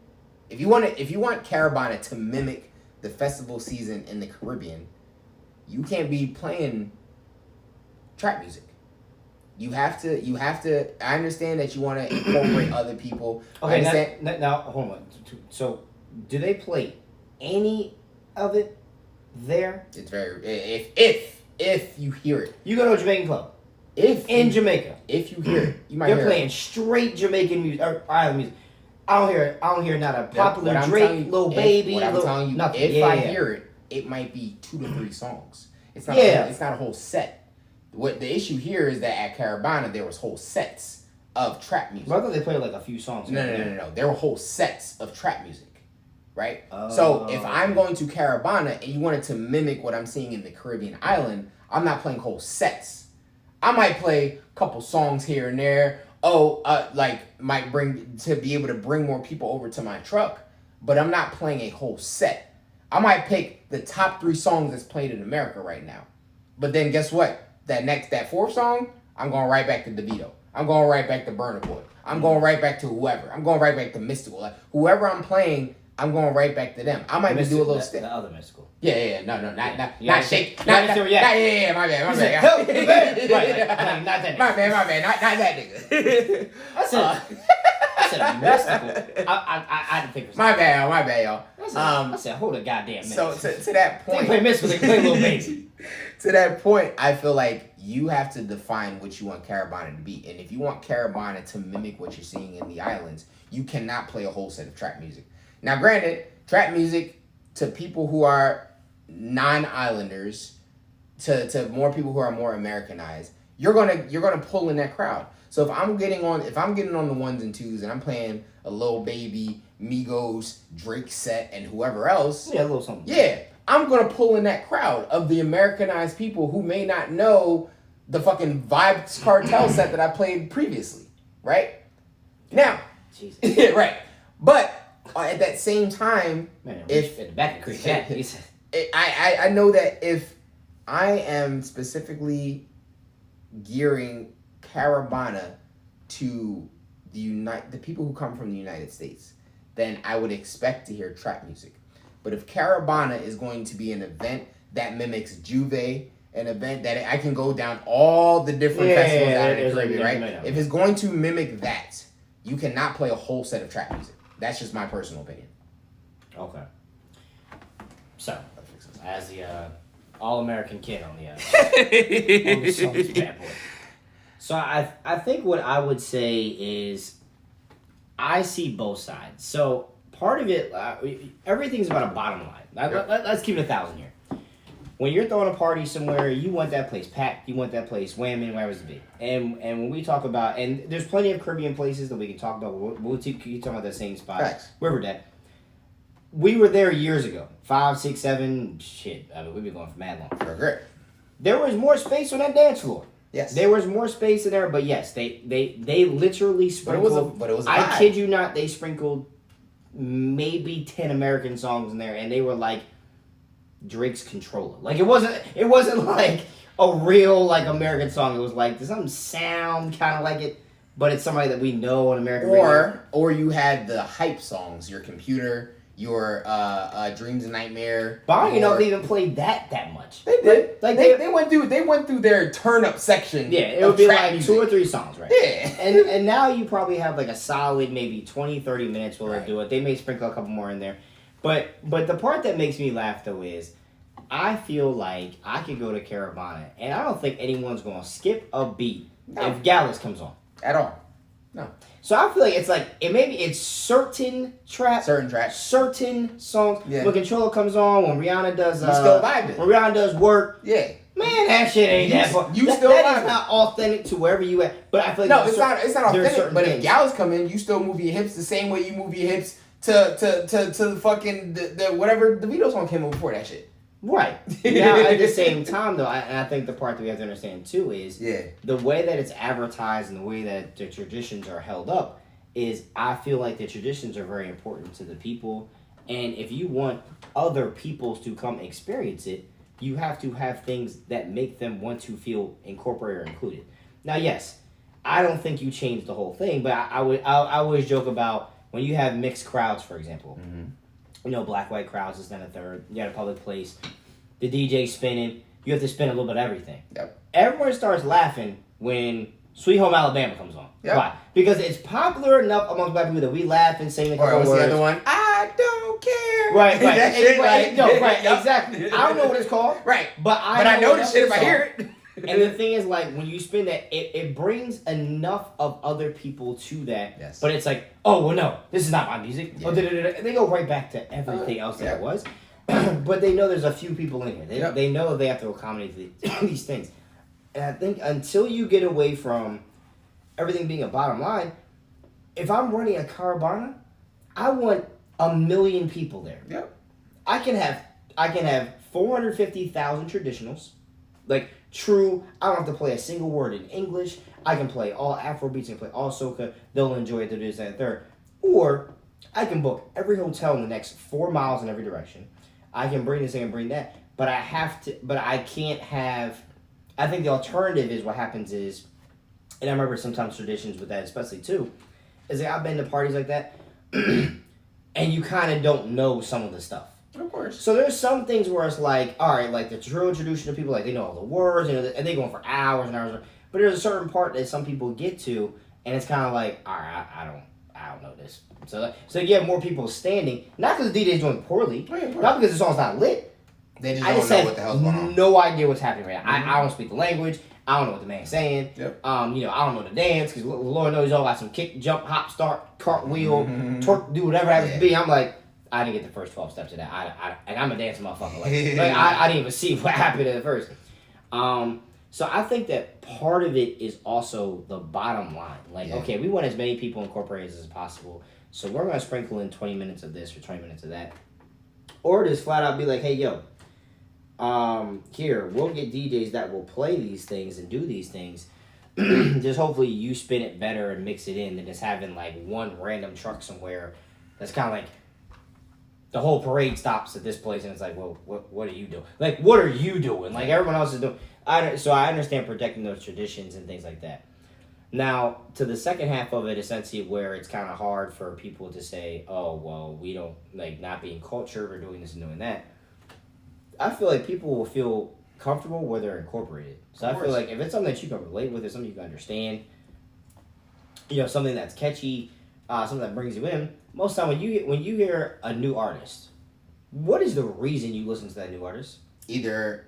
if you want Caribana to mimic the festival season in the Caribbean, you can't be playing trap music. You have to, I understand that you want to incorporate other people. Okay, now, hold on. So, do they play any of it there? It's very, if you hear it. You go to a Jamaican club. Jamaica. If you hear it, you might They're hear playing it. straight Jamaican music, or island music. I don't hear not a popular Drake, Lil Baby, telling you, nothing. If I hear it, it might be 2 to 3 songs. It's not a whole set. What the issue here is that at Caribana there was whole sets of trap music. But I thought they played like a few songs. No. There were whole sets of trap music, right? So if I'm going to Caribana and you wanted to mimic what I'm seeing in the Caribbean island, I'm not playing whole sets. I might play a couple songs here and there. Might bring to be able to bring more people over to my truck, but I'm not playing a whole set. I might pick the top 3 songs that's played in America right now. But then guess what? That 4th song, I'm going right back to DeVito. I'm going right back to Burna Boy. I'm going right back to whoever. I'm going right back to Mystical. Like, whoever I'm playing, I'm going right back to them. I might even do a little stick. The other Mystical. Yeah, no, not Shake. My bad. Right, not that nigga. My bad, not that nigga. I said Mystical. I didn't think it was my bad, y'all. I said, hold a goddamn minute. So to that point, they play Mystical, they play Lil Baby. To that point, I feel like you have to define what you want Caribana to be. And if you want Caribana to mimic what you're seeing in the islands, you cannot play a whole set of trap music. Now, granted, trap music to people who are non-islanders, to more people who are more Americanized, you're gonna pull in that crowd. So if I'm getting on the ones and twos and I'm playing a Lil Baby, Migos, Drake set, and whoever else, yeah, a little something. Yeah, I'm going to pull in that crowd of the Americanized people who may not know the fucking Vibes Cartel set that I played previously, right? Now, Jesus. right. But at that same time, Man, if at the back of the creek, I know that if I am specifically gearing Caribana to the people who come from the United States, then I would expect to hear trap music. But if Caribana is going to be an event that mimics Juve, an event that I can go down all the different festivals out of the Caribbean, right? If it's going to mimic that, you cannot play a whole set of trap music. That's just my personal opinion. Okay. So, as the all-American kid on the songs bad boy. So I think what I would say is I see both sides. So part of it, everything's about a bottom line. Let's keep it 1,000 here. When you're throwing a party somewhere, you want that place packed. You want that place whamming, wherever it's to be. And when we talk about, and there's plenty of Caribbean places that we can talk about. We'll keep talking about that same spot. Facts. Riverdale. We were there years ago. 5, 6, 7, shit. I mean, we've been going for mad long. For great. There was more space on that dance floor. Yes. There was more space in there, but yes, they literally sprinkled. But it was a I vibe. kid you not, they sprinkled maybe 10 American songs in there, and they were like Drake's Controller. Like it wasn't like a real like American song. It was like does something sound kind of like it, but it's somebody that we know on American radio. Or you had the hype songs, Your Computer, your Dreams and Nightmare. But I don't even know if they even played that much. They did. Like they went through their turn up section. Yeah, it would be like music. 2 or 3 songs, right? Yeah. And now you probably have like a solid maybe 20, 30 minutes where they do it. They may sprinkle a couple more in there. But the part that makes me laugh though is I feel like I could go to Caribana and I don't think anyone's gonna skip a beat if Gallus comes on. At all. No. So I feel like it's certain tracks, certain songs. Yeah. When Controller comes on, when Rihanna does still vibing. When Rihanna does Work. Yeah. Man, that shit ain't that fun. That is not authentic to wherever you at. But I feel like it's not authentic. But if Gallus come in, you still move your hips the same way you move your hips to the fucking the whatever the Vito song came over before that shit. Right. Now, at the same time, though, I think the part that we have to understand, too, is the way that it's advertised and the way that the traditions are held up is I feel like the traditions are very important to the people. And if you want other peoples to come experience it, you have to have things that make them want to feel incorporated or included. Now, yes, I don't think you change the whole thing, but I always joke about when you have mixed crowds, for example. Mm-hmm. You know, black, white crowds, this, then a third. You got a public place. The DJ's spinning. You have to spin a little bit of everything. Yep. Everyone starts laughing when Sweet Home Alabama comes on. Yep. Why? Because it's popular enough amongst black people that we laugh and sing the couple words. Or what's the other one? I don't care. Right. That shit, right, exactly. I don't know what it's called. Right. But I know the shit if I hear it. And the thing is, like, when you spin that, it brings enough of other people to that. Yes. But it's like, oh, well, no, this is not my music. Yeah. Oh, and they go right back to everything else that it was. But they know there's a few people in here. They know they have to accommodate these things. And I think until you get away from everything being a bottom line, if I'm running a Caribana, I want 1 million people there. Yep. I can have 450,000 traditionals. Like, true, I don't have to play a single word in English. I can play all Afrobeats, I can play all soca. They'll enjoy it, they'll do this, that, and third. Or I can book every hotel in the next 4 miles in every direction. I can bring this and bring that. But I can't have, I think the alternative is what happens is, and I remember sometimes traditions with that especially too, is that I've been to parties like that, and you kind of don't know some of the stuff. Of course. So there's some things where it's like, all right, like the true traditional people, like they know all the words, and they go on for hours and hours. But there's a certain part that some people get to, and it's kind of like, all right, I don't know this. So you have more people standing, not because the DJ's doing poorly, not because the song's not lit. They just don't know what the hell's going on. No idea what's happening right now. I don't speak the language. I don't know what the man's saying. Yep. I don't know the dance because Lord knows all got some kick, jump, hop, start, cartwheel, twerk, do whatever it happens to be. I'm like, I didn't get the first 12 steps of that. I'm a dancing motherfucker. Like I didn't even see what happened at first. So I think that part of it is also the bottom line. Like, okay, we want as many people incorporated as possible. So we're going to sprinkle in 20 minutes of this or 20 minutes of that. Or just flat out be like, hey, yo, here, we'll get DJs that will play these things and do these things. Just hopefully you spin it better and mix it in than just having like one random truck somewhere that's kind of like the whole parade stops at this place and it's like, well, what are you doing? Like, what are you doing? Like, everyone else is doing. So I understand protecting those traditions and things like that. Now, to the second half of it, essentially, where it's kind of hard for people to say, oh, well, we don't, like, not being cultured or doing this and doing that. I feel like people will feel comfortable where they're incorporated. So I feel like if it's something that you can relate with, it's something you can understand, something that's catchy, something that brings you in. Most of the time, when you hear a new artist, what is the reason you listen to that new artist? Either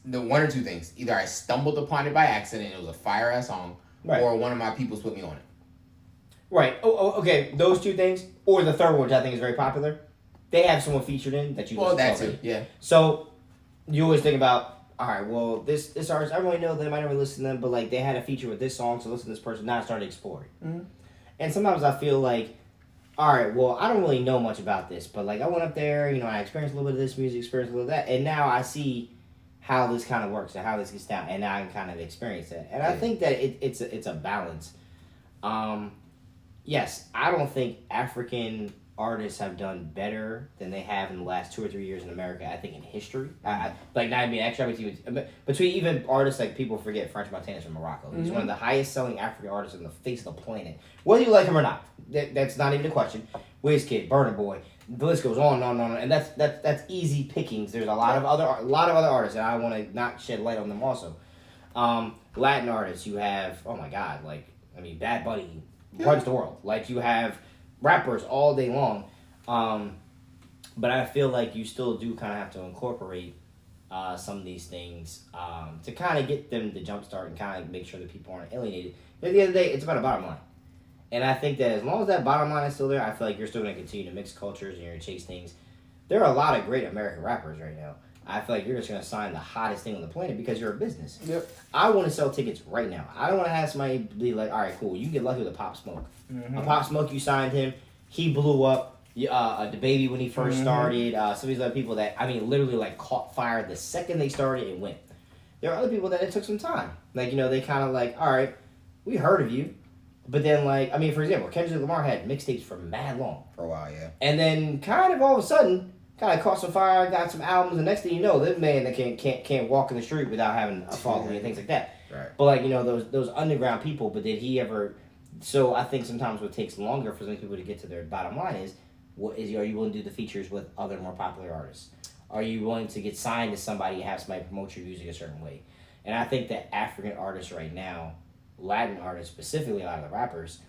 the one or two things. Either I stumbled upon it by accident, it was a fire ass song, right, or one of my peoples put me on it. Right. Oh, okay. Those two things, or the third one, which I think is very popular. They have someone featured in that you listen to. Well, that too. Yeah. So you always think about, all right, well, this artist, I really know they might never listen to them, but like they had a feature with this song, so listen to this person. Now I started exploring. Mm-hmm. And sometimes I feel like, all right, well, I don't really know much about this, but like I went up there, I experienced a little bit of this music, experienced a little of that, and now I see how this kind of works and how this gets down, and now I can kind of experience it. And I think that it's a balance. Yes, I don't think African artists have done better than they have in the last 2 or 3 years in America. I think in history, like not even extra between even artists like people forget French Montana's from Morocco. He's one of the highest selling African artists on the face of the planet. Whether you like him or not, that's not even a question. Wizkid, Burna Boy, the list goes on and on and on, and that's easy pickings. There's a lot of other artists, and I want to not shed light on them also. Latin artists, you have Bad Bunny runs the world. Like you have rappers all day long, but I feel like you still do kind of have to incorporate some of these things to kind of get them to jumpstart and kind of make sure that people aren't alienated. At the end of the day, it's about a bottom line. And I think that as long as that bottom line is still there, I feel like you're still going to continue to mix cultures and you're going to chase things. There are a lot of great American rappers right now. I feel like you're just going to sign the hottest thing on the planet because you're a business. Yep. I want to sell tickets right now. I don't want to have somebody be like, all right, cool, you get lucky with a Pop Smoke. Mm-hmm. A Pop Smoke, you signed him. He blew up. The Baby when he first started. Some of these other people that, literally like caught fire the second they started and went. There are other people that it took some time. Like, they kind of like, all right, we heard of you. But then, for example, Kendrick Lamar had mixtapes for mad long. For a while, yeah. And then kind of all of a sudden, kind of caught some fire, got some albums, and next thing you know, this man that can't walk in the street without having a following and things like that. Right. But those underground people, but did he ever... So I think sometimes what takes longer for some people to get to their bottom line is, are you willing to do the features with other more popular artists? Are you willing to get signed to somebody and have somebody promote your music a certain way? And I think that African artists right now, Latin artists specifically, a lot of the rappers,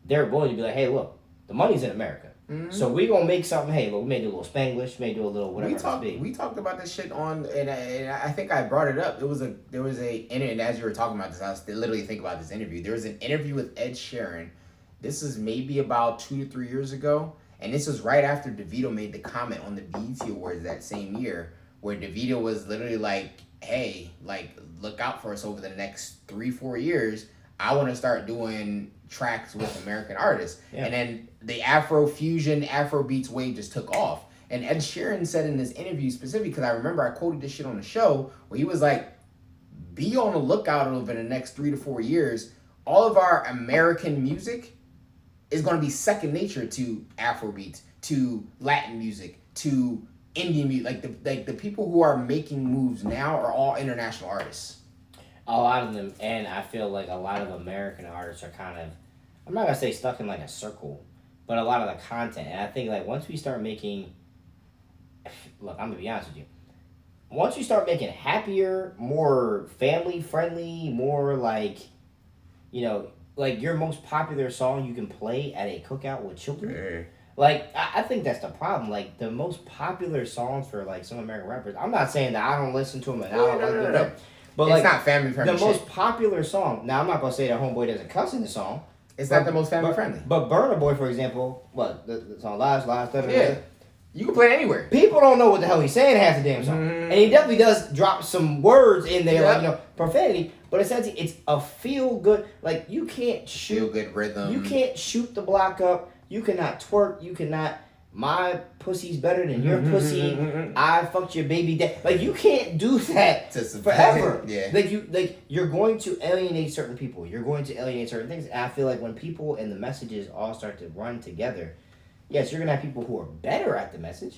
they're willing to be like, hey, look, the money's in America. Mm-hmm. So we gonna make something. Hey, look, we may do a little Spanglish, may do a little whatever. We talked about this shit on, and I think I brought it up. There was and as you were talking about this, I was literally thinking about this interview. There was an interview with Ed Sheeran. This is maybe about 2 to 3 years ago, and this was right after DeVito made the comment on the BET Awards that same year, where DeVito was literally like, hey, like, look out for us over the next 3-4 years. I want to start doing tracks with American artists. Yeah. And then the Afro fusion, Afro beats wave just took off. And Ed Sheeran said in this interview specifically, because I remember I quoted this shit on the show, where he was like, be on the lookout over the next 3 to 4 years. All of our American music is going to be second nature to Afro beats, to Latin music, to Indian music. Like the people who are making moves now are all international artists. A lot of them, and I feel like a lot of American artists are kind of, I'm not going to say stuck in like a circle, but a lot of the content. And I think like once we start making, look, I'm going to be honest with you. Once you start making happier, more family friendly, more like, like your most popular song you can play at a cookout with children. Hey. Like, I think that's the problem. Like, the most popular songs for like some American rappers, I'm not saying that I don't listen to them and I don't like them. But it's not family friendly. The most popular song. Now I'm not gonna say that Homeboy doesn't cuss in the song. It's not the most family friendly. But Burna Boy, for example, the song Lies, yeah, you can play it anywhere. People don't know what the hell he's saying half the damn song, and he definitely does drop some words in there, like profanity. But essentially, it's a feel good. Like you can't shoot feel good rhythm. You can't shoot the block up. You cannot twerk. You cannot. My pussy's better than your pussy. I fucked your baby dad. Like you can't do that forever. Yeah. You're going to alienate certain people. You're going to alienate certain things. And I feel like when people and the messages all start to run together, yes, you're gonna have people who are better at the message.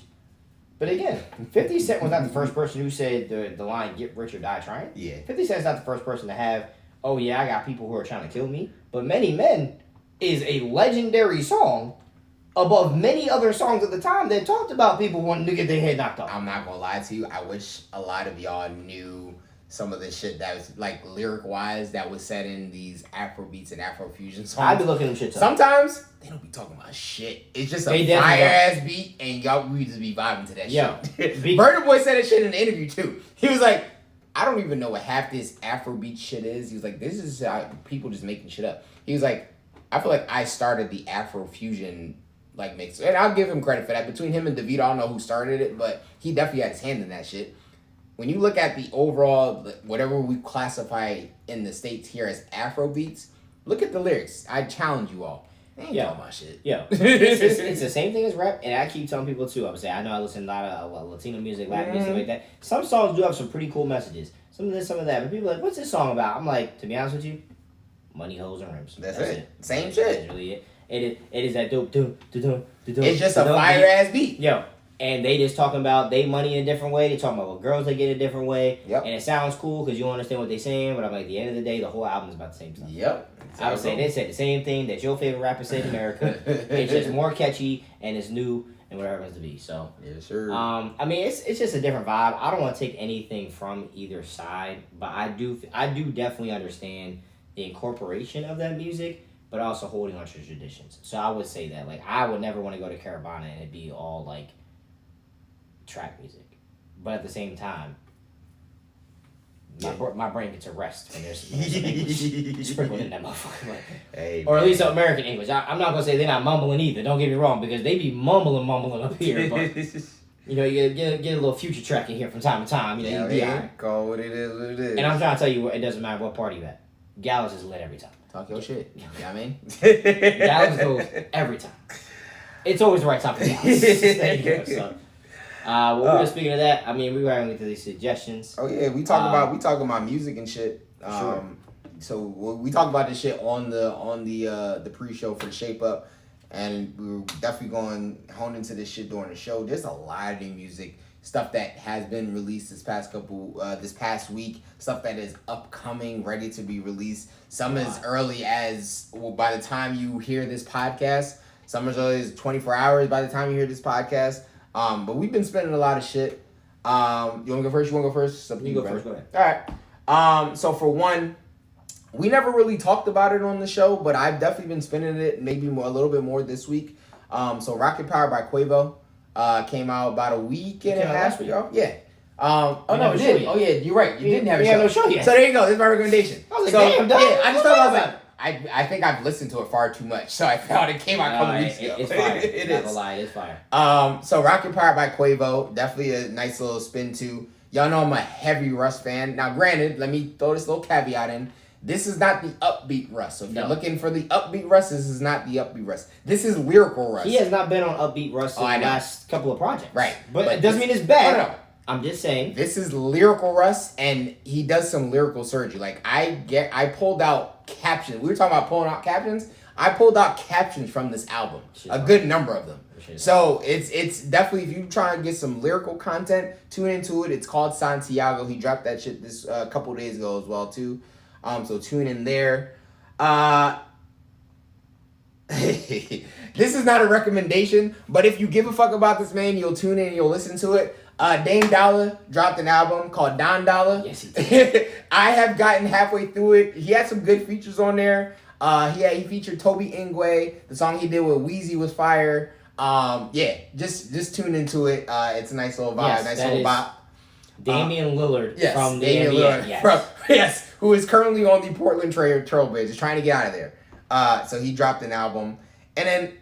But again, 50 Cent was not the first person who said the line "Get rich or die trying." Yeah. 50 Cent's not the first person to have oh yeah, I got people who are trying to kill me. But Many Men is a legendary song above many other songs at the time that talked about people wanting to get their head knocked off. I'm not gonna lie to you. I wish a lot of y'all knew some of the shit that was like lyric wise that was said in these Afro beats and Afro fusion songs. I'd be looking them shit up. Sometimes they don't be talking about shit. It's just a fire ass beat, and y'all we just be vibing to that shit. Burna Boy said that shit in an interview too. He was like, I don't even know what half this Afro beat shit is. He was like, this is people just making shit up. He was like, I feel like I started the Afro fusion like mix, and I'll give him credit for that. Between him and Davido, I don't know who started it, but he definitely had his hand in that shit. When you look at the overall, whatever we classify in the States here as Afro beats, look at the lyrics. I challenge you all. They ain't talking about shit. Yeah. It's the same thing as rap, and I keep telling people too. I would say, I know I listen to a lot of Latino music, Latin music, like that. Some songs do have some pretty cool messages. Some of this, some of that. But people are like, what's this song about? I'm like, to be honest with you, money, hoes, and rims. That's it. Same shit. That's really it. It is that dope. It's just a fire ass beat. Yo. And they just talking about they money in a different way. They talking about what girls they get a different way. Yep. And it sounds cool because you don't understand what they're saying. But I'm like, at the end of the day, the whole album is about the same stuff. Yep. I would say they said the same thing that your favorite rapper said in America. It's just more catchy and it's new and whatever it has to be. So yes, sir. I mean, it's just a different vibe. I don't want to take anything from either side, but I do definitely understand the incorporation of that music, but also holding on to traditions. So I would say that, like, I would never want to go to Caribana and it'd be all like trap music, but at the same time, my brain gets a rest when there's some English sprinkled in that motherfucker, like, hey, or at least American English. I'm not gonna say they're not mumbling either. Don't get me wrong, because they be mumbling up here, but you know, you get a little future track in here from time to time. You know, you be alright. Call what it is. And I'm trying to tell you, it doesn't matter what party you at. Gallows is lit every time. Talk your shit. You know what I mean? Gallows goes every time. It's always the right time for Gallows. There you go, son. Well, we were speaking of that. I mean, we were going to these suggestions. Oh yeah, we talking about music and shit. Sure. So we talked about this shit on the pre-show for the Shape Up, and we were definitely going hone into this shit during the show. There's a lot of new music stuff that has been released this past week. Stuff that is upcoming, ready to be released. Some as early as by the time you hear this podcast. Some as early as 24 hours by the time you hear this podcast. But we've been spending a lot of shit. You want to go first? You want to go first? You go first. Go ahead. All right. So for one, we never really talked about it on the show, but I've definitely been spending it maybe a little bit more this week. So Rocket Power by Quavo came out about a week and a half ago. Yeah. Oh no, it did. Oh yeah, you're right. You didn't have a show. No show yet. So there you go. This is my recommendation. I was like, damn, yeah, I just thought I was like, I think I've listened to it far too much, so I thought it came out a couple weeks ago. It's fire. It Not is. gonna lie, it's fire. So Rocket Power by Quavo, definitely a nice little spin too. Y'all know I'm a heavy Russ fan. Now, granted, let me throw this little caveat in. This is not the upbeat Russ. So if you're looking for the upbeat Russ, this is not the upbeat Russ. This is lyrical Russ. He has not been on upbeat Russ in the last couple of projects. Right. But it doesn't mean it's bad. No. I'm just saying. This is lyrical Russ, and he does some lyrical surgery. Like, I pulled out captions. We were talking about pulling out captions. I pulled out captions from this album. A good number of them. So it's definitely, if you try and get some lyrical content, tune into it. It's called Santiago. He dropped that shit this couple days ago as well too. So tune in there. This is not a recommendation, but if you give a fuck about this man, you'll tune in and you'll listen to it. Dame Dollar dropped an album called Don Dollar. Yes, he did. I have gotten halfway through it. He had some good features on there. He featured Toby Ingwe. The song he did with Wheezy was fire. Just tune into it. It's a nice little vibe, nice little bop. Damian Lillard from the Damian NBA. Lillard who is currently on the Portland Trailblazers, trying to get out of there. So he dropped an album. And then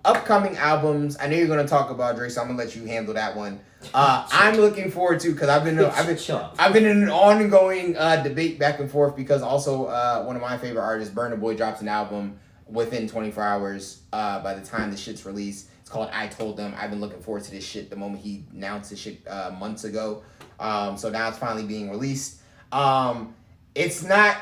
upcoming albums, I know you're going to talk about Drake, so I'm going to let you handle that one. I'm looking forward to, because I've been in an ongoing debate back and forth, because also one of my favorite artists, Burna Boy, drops an album within 24 hours by the time the shit's released. It's called I Told Them. I've been looking forward to this shit the moment he announced this shit months ago. So now it's finally being released. It's not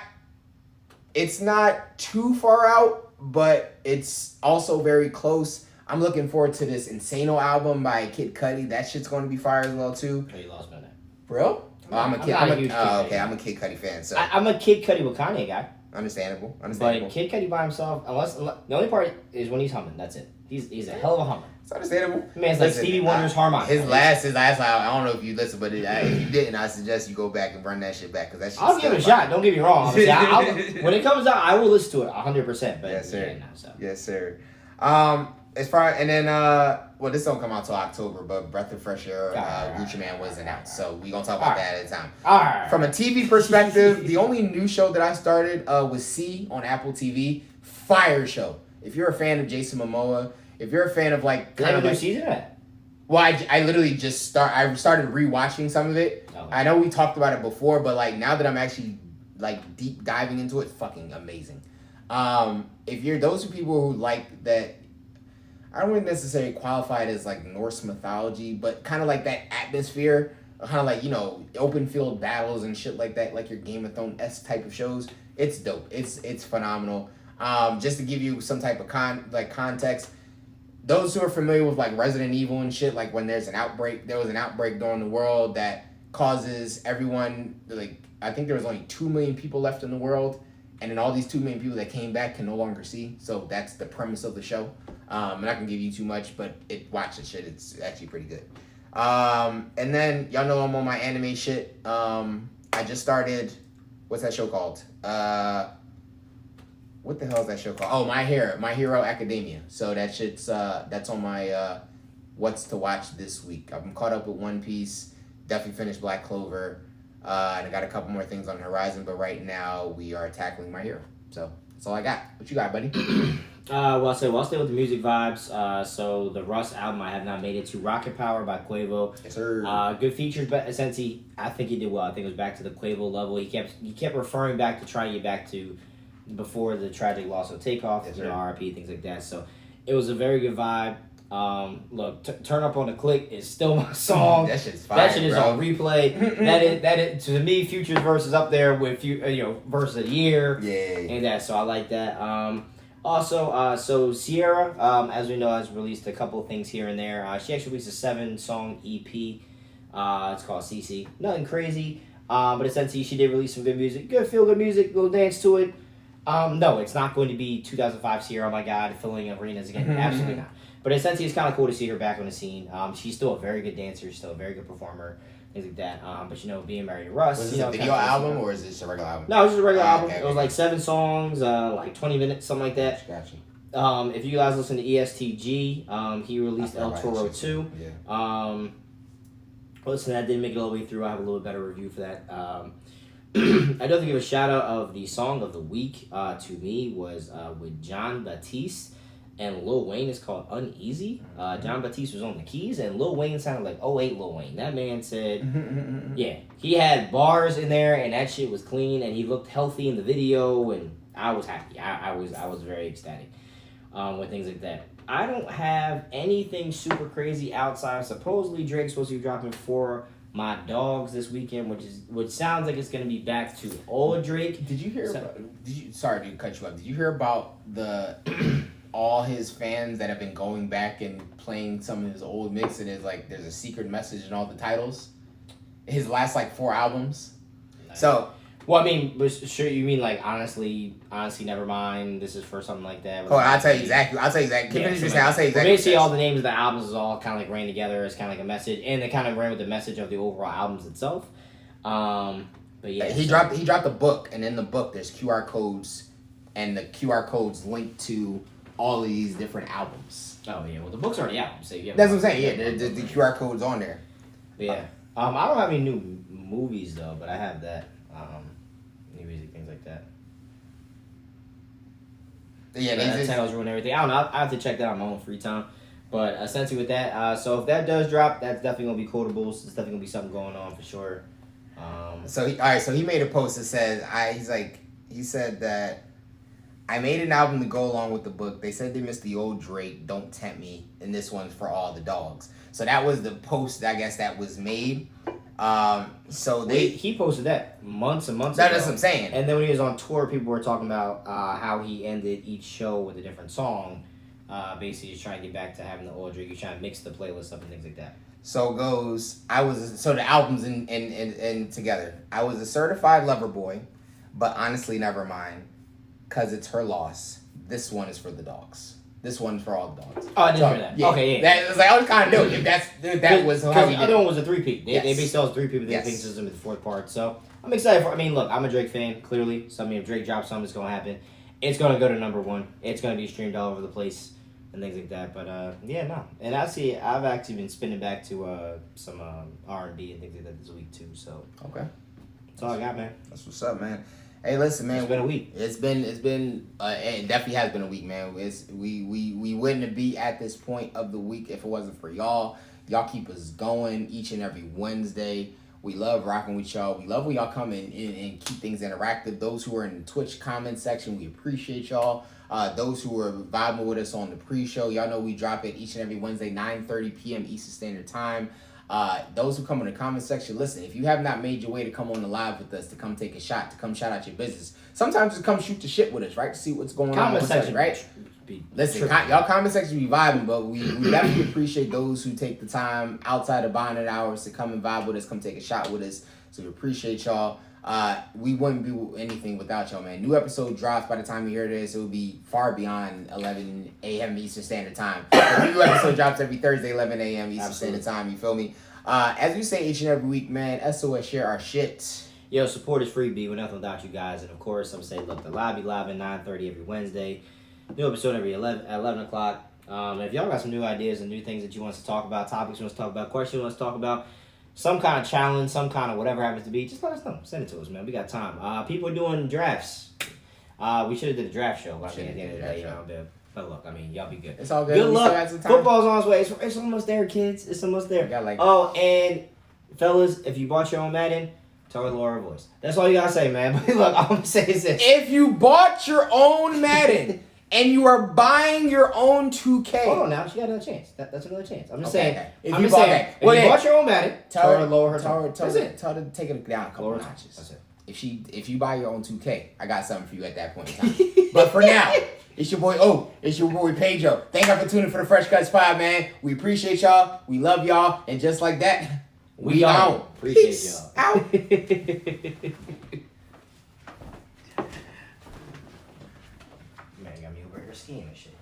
too far out, but it's also very close. I'm looking forward to this Insano album by Kid Cudi. That shit's going to be fire as well too. Oh, you lost my name. Bro? Oh, I'm a Kid Cudi fan. So I'm a Kid Cudi with Kanye guy. Understandable. But Kid Cudi by himself, unless the only part is when he's humming. That's it. He's a hell of a hummer. It's understandable. Man's like Stevie Wonder's harmonic. His last I don't know if you listen, but if you didn't, I suggest you go back and run that shit back because that shit. I'll give it a shot. Don't get me wrong. When it comes out, I will listen to it 100%. But yes, sir. Yeah, no, so. Yes, sir. As far and then well, this don't come out till October, but Breath of Fresh Air, Gucci Man was announced, so we gonna talk about that at a time. All right. From a TV perspective, the only new show that I started was C on Apple TV. Fire show. If you're a fan of Jason Momoa, if you're a fan of like kind of like season of that. Well, I literally just started rewatching some of it. Oh. I know we talked about it before, but like now that I'm actually like deep diving into it, fucking amazing. If you're those are people who like that, I don't necessarily qualify it as like Norse mythology, but kind of like that atmosphere, kind of like, you know, open field battles and shit like that, like your Game of Thrones type of shows. It's dope. It's phenomenal. Just to give you some type of context, those who are familiar with like Resident Evil and shit, like when there was an outbreak during the world that causes everyone, like I think there was only 2 million people left in the world, and then all these 2 million people that came back can no longer see. So that's the premise of the show. I'm not gonna give you too much, but watch the shit. It's actually pretty good. And then y'all know I'm on my anime shit. I just started. What's that show called? What the hell is that show called? Oh, My Hero Academia. So that shit's that's on my what's to watch this week. I'm caught up with One Piece. Definitely finished Black Clover. And I got a couple more things on the horizon, but right now we are tackling My Hero. So that's all I got. What you got, buddy? Well, I'll stay with the music vibes. So the Russ album, I have not made it to. Rocket Power by Quavo. Yes, sir. Good features, but essentially, I think he did well. I think it was back to the Quavo level. He kept referring back to trying to get back to before the tragic loss of Takeoff, yes, RIP, things like that. So it was a very good vibe. Look, Turn Up on the Click is still my song. That shit's fire, that shit is on replay. that is to me, Future's verse is up there with verse of the year. Yeah. And that, so I like that. Also, so Sierra, as we know, has released a couple of things here and there. She actually released a 7-song EP. It's called CC. Nothing crazy, but essentially she did release some good music. Good feel-good music. Go dance to it. No, it's not going to be 2005 Sierra, oh my God, filling arenas again. Absolutely not. But essentially, it's kind of cool to see her back on the scene. She's still a very good dancer, still a very good performer, things like that. But being married to Russ, was this a video album or is this a regular album? No, it was just a regular album. Okay. It was like 7 songs, like 20 minutes, something like that. Gotcha. If you guys listen to ESTG, he released El Toro 2. Yeah. Listen, that didn't make it all the way through. I have a little better review for that. I'd love to give a shout out of the song of the week. To me was with John Batiste and Lil Wayne. It's called Uneasy. John Batiste was on the keys, and Lil Wayne sounded like 08 Lil Wayne. That man said, yeah, he had bars in there, and that shit was clean, and he looked healthy in the video, and I was happy. I was very ecstatic with things like that. I don't have anything super crazy outside. Supposedly Drake's supposed to be dropping 4 My Dogs this weekend, which sounds like it's gonna be back to old Drake. Did you hear? Sorry to cut you up. Did you hear about all his fans that have been going back and playing some of his old mix, and there's a secret message in all the titles? His last 4 albums. Nice. So. Well, I mean, but sure, you mean honestly, never mind. This is for something like that. Oh, I'll tell you exactly. I'll tell you exactly. Yeah, I'll say exactly. Basically, all the names of the albums is all kind of like ran together as kind of like a message, and they kind of ran with the message of the overall albums itself. But yeah, he dropped a book, and in the book there's QR codes, and the QR codes link to all of these different albums. Oh yeah, well the book's already out, so yeah. That's what I'm saying. Yeah, the QR codes on there. But yeah, I don't have any new movies though, but I have that. New music, things like that. Yeah, that titles ruin everything. I don't know. I have to check that on my own free time. But essentially with that, so if that does drop, that's definitely gonna be quotables. It's definitely gonna be something going on for sure. So he made a post that says he said that I made an album to go along with the book. They said they missed the old Drake, Don't Tempt Me, and this one's for all the dogs. So that was the post, I guess, that was made. He posted that months and months ago. That's what I'm saying. And then when he was on tour, people were talking about how he ended each show with a different song. Basically, he's trying to get back to having the old Drake. He's trying to mix the playlist up and things like that. So goes, so the album's in together. I was a certified lover boy, but honestly, never mind. Cause it's her loss. This one is for the dogs. This one's for all the dogs. Oh, I didn't hear that. Yeah, Okay, yeah. That was like, I was kind of doing if that was how the other one was a three-peat. They basically was three-peat, but they Yes. think this is the fourth part. So I'm excited for. I mean, look, I'm a Drake fan. Clearly, so I mean, if Drake drops something, it's gonna happen. It's gonna go to number one. It's gonna be streamed all over the place and things like that. But yeah, no. And I've actually been spinning back to some R&B and things like that this week too. So okay, that's all I got, man. That's what's up, man. Hey, listen, man. It's been a week. It definitely has been a week, man. We wouldn't be at this point of the week if it wasn't for y'all. Y'all keep us going each and every Wednesday. We love rocking with y'all. We love when y'all come in and keep things interactive. Those who are in the Twitch comment section, we appreciate y'all. Those who are vibing with us on the pre-show, y'all know we drop it each and every Wednesday, 9:30 p.m. Eastern Standard Time. Those who come in the comment section, listen, if you have not made your way to come on the live with us, to come take a shot, to come shout out your business, sometimes just come shoot the shit with us, right? To see what's going on with us, right? Listen, y'all comment section be vibing, but we definitely appreciate those who take the time outside of bonding hours to come and vibe with us, come take a shot with us. So we appreciate y'all. We wouldn't be anything without y'all, man. New episode drops by the time you hear this. It will be far beyond 11 a.m. Eastern Standard Time. The new episode drops every Thursday, 11 a.m. Eastern Standard Time. You feel me? As we say each and every week, man, SOS share our shit. Yo, support is free, B. We're nothing without you guys. And of course, I'm saying, look, the live be live at 9:30 every Wednesday. New episode every 11 o'clock. If y'all got some new ideas and new things that you want us to talk about, topics you want us to talk about, questions you want us to talk about, some kind of challenge, some kind of whatever happens to be, just let us know. Send it to us, man. We got time. People are doing drafts. We should have did a draft show at the end of the day, you know. But look, I mean, y'all be good. It's all good. Good luck. Football's on its way. It's almost there, kids. It's almost there. And fellas, if you bought your own Madden, tell her to lower her voice. That's all you gotta say, man. But look, all I'm gonna say is this: if you bought your own Madden and you are buying your own 2K, hold on now, she got another chance. That's another chance. I'm just saying. If you bought your own Madden, tell her to lower her. Tell her to take it down a couple notches. That's it. If you buy your own 2K, I got something for you at that point in time. But for now, it's your boy Pedro. Thank y'all for tuning in for the Fresh Cuts Pod, man. We appreciate y'all. We love y'all. And just like that, we out. Appreciate Peace y'all. Out. Man, got me over here skiing and shit.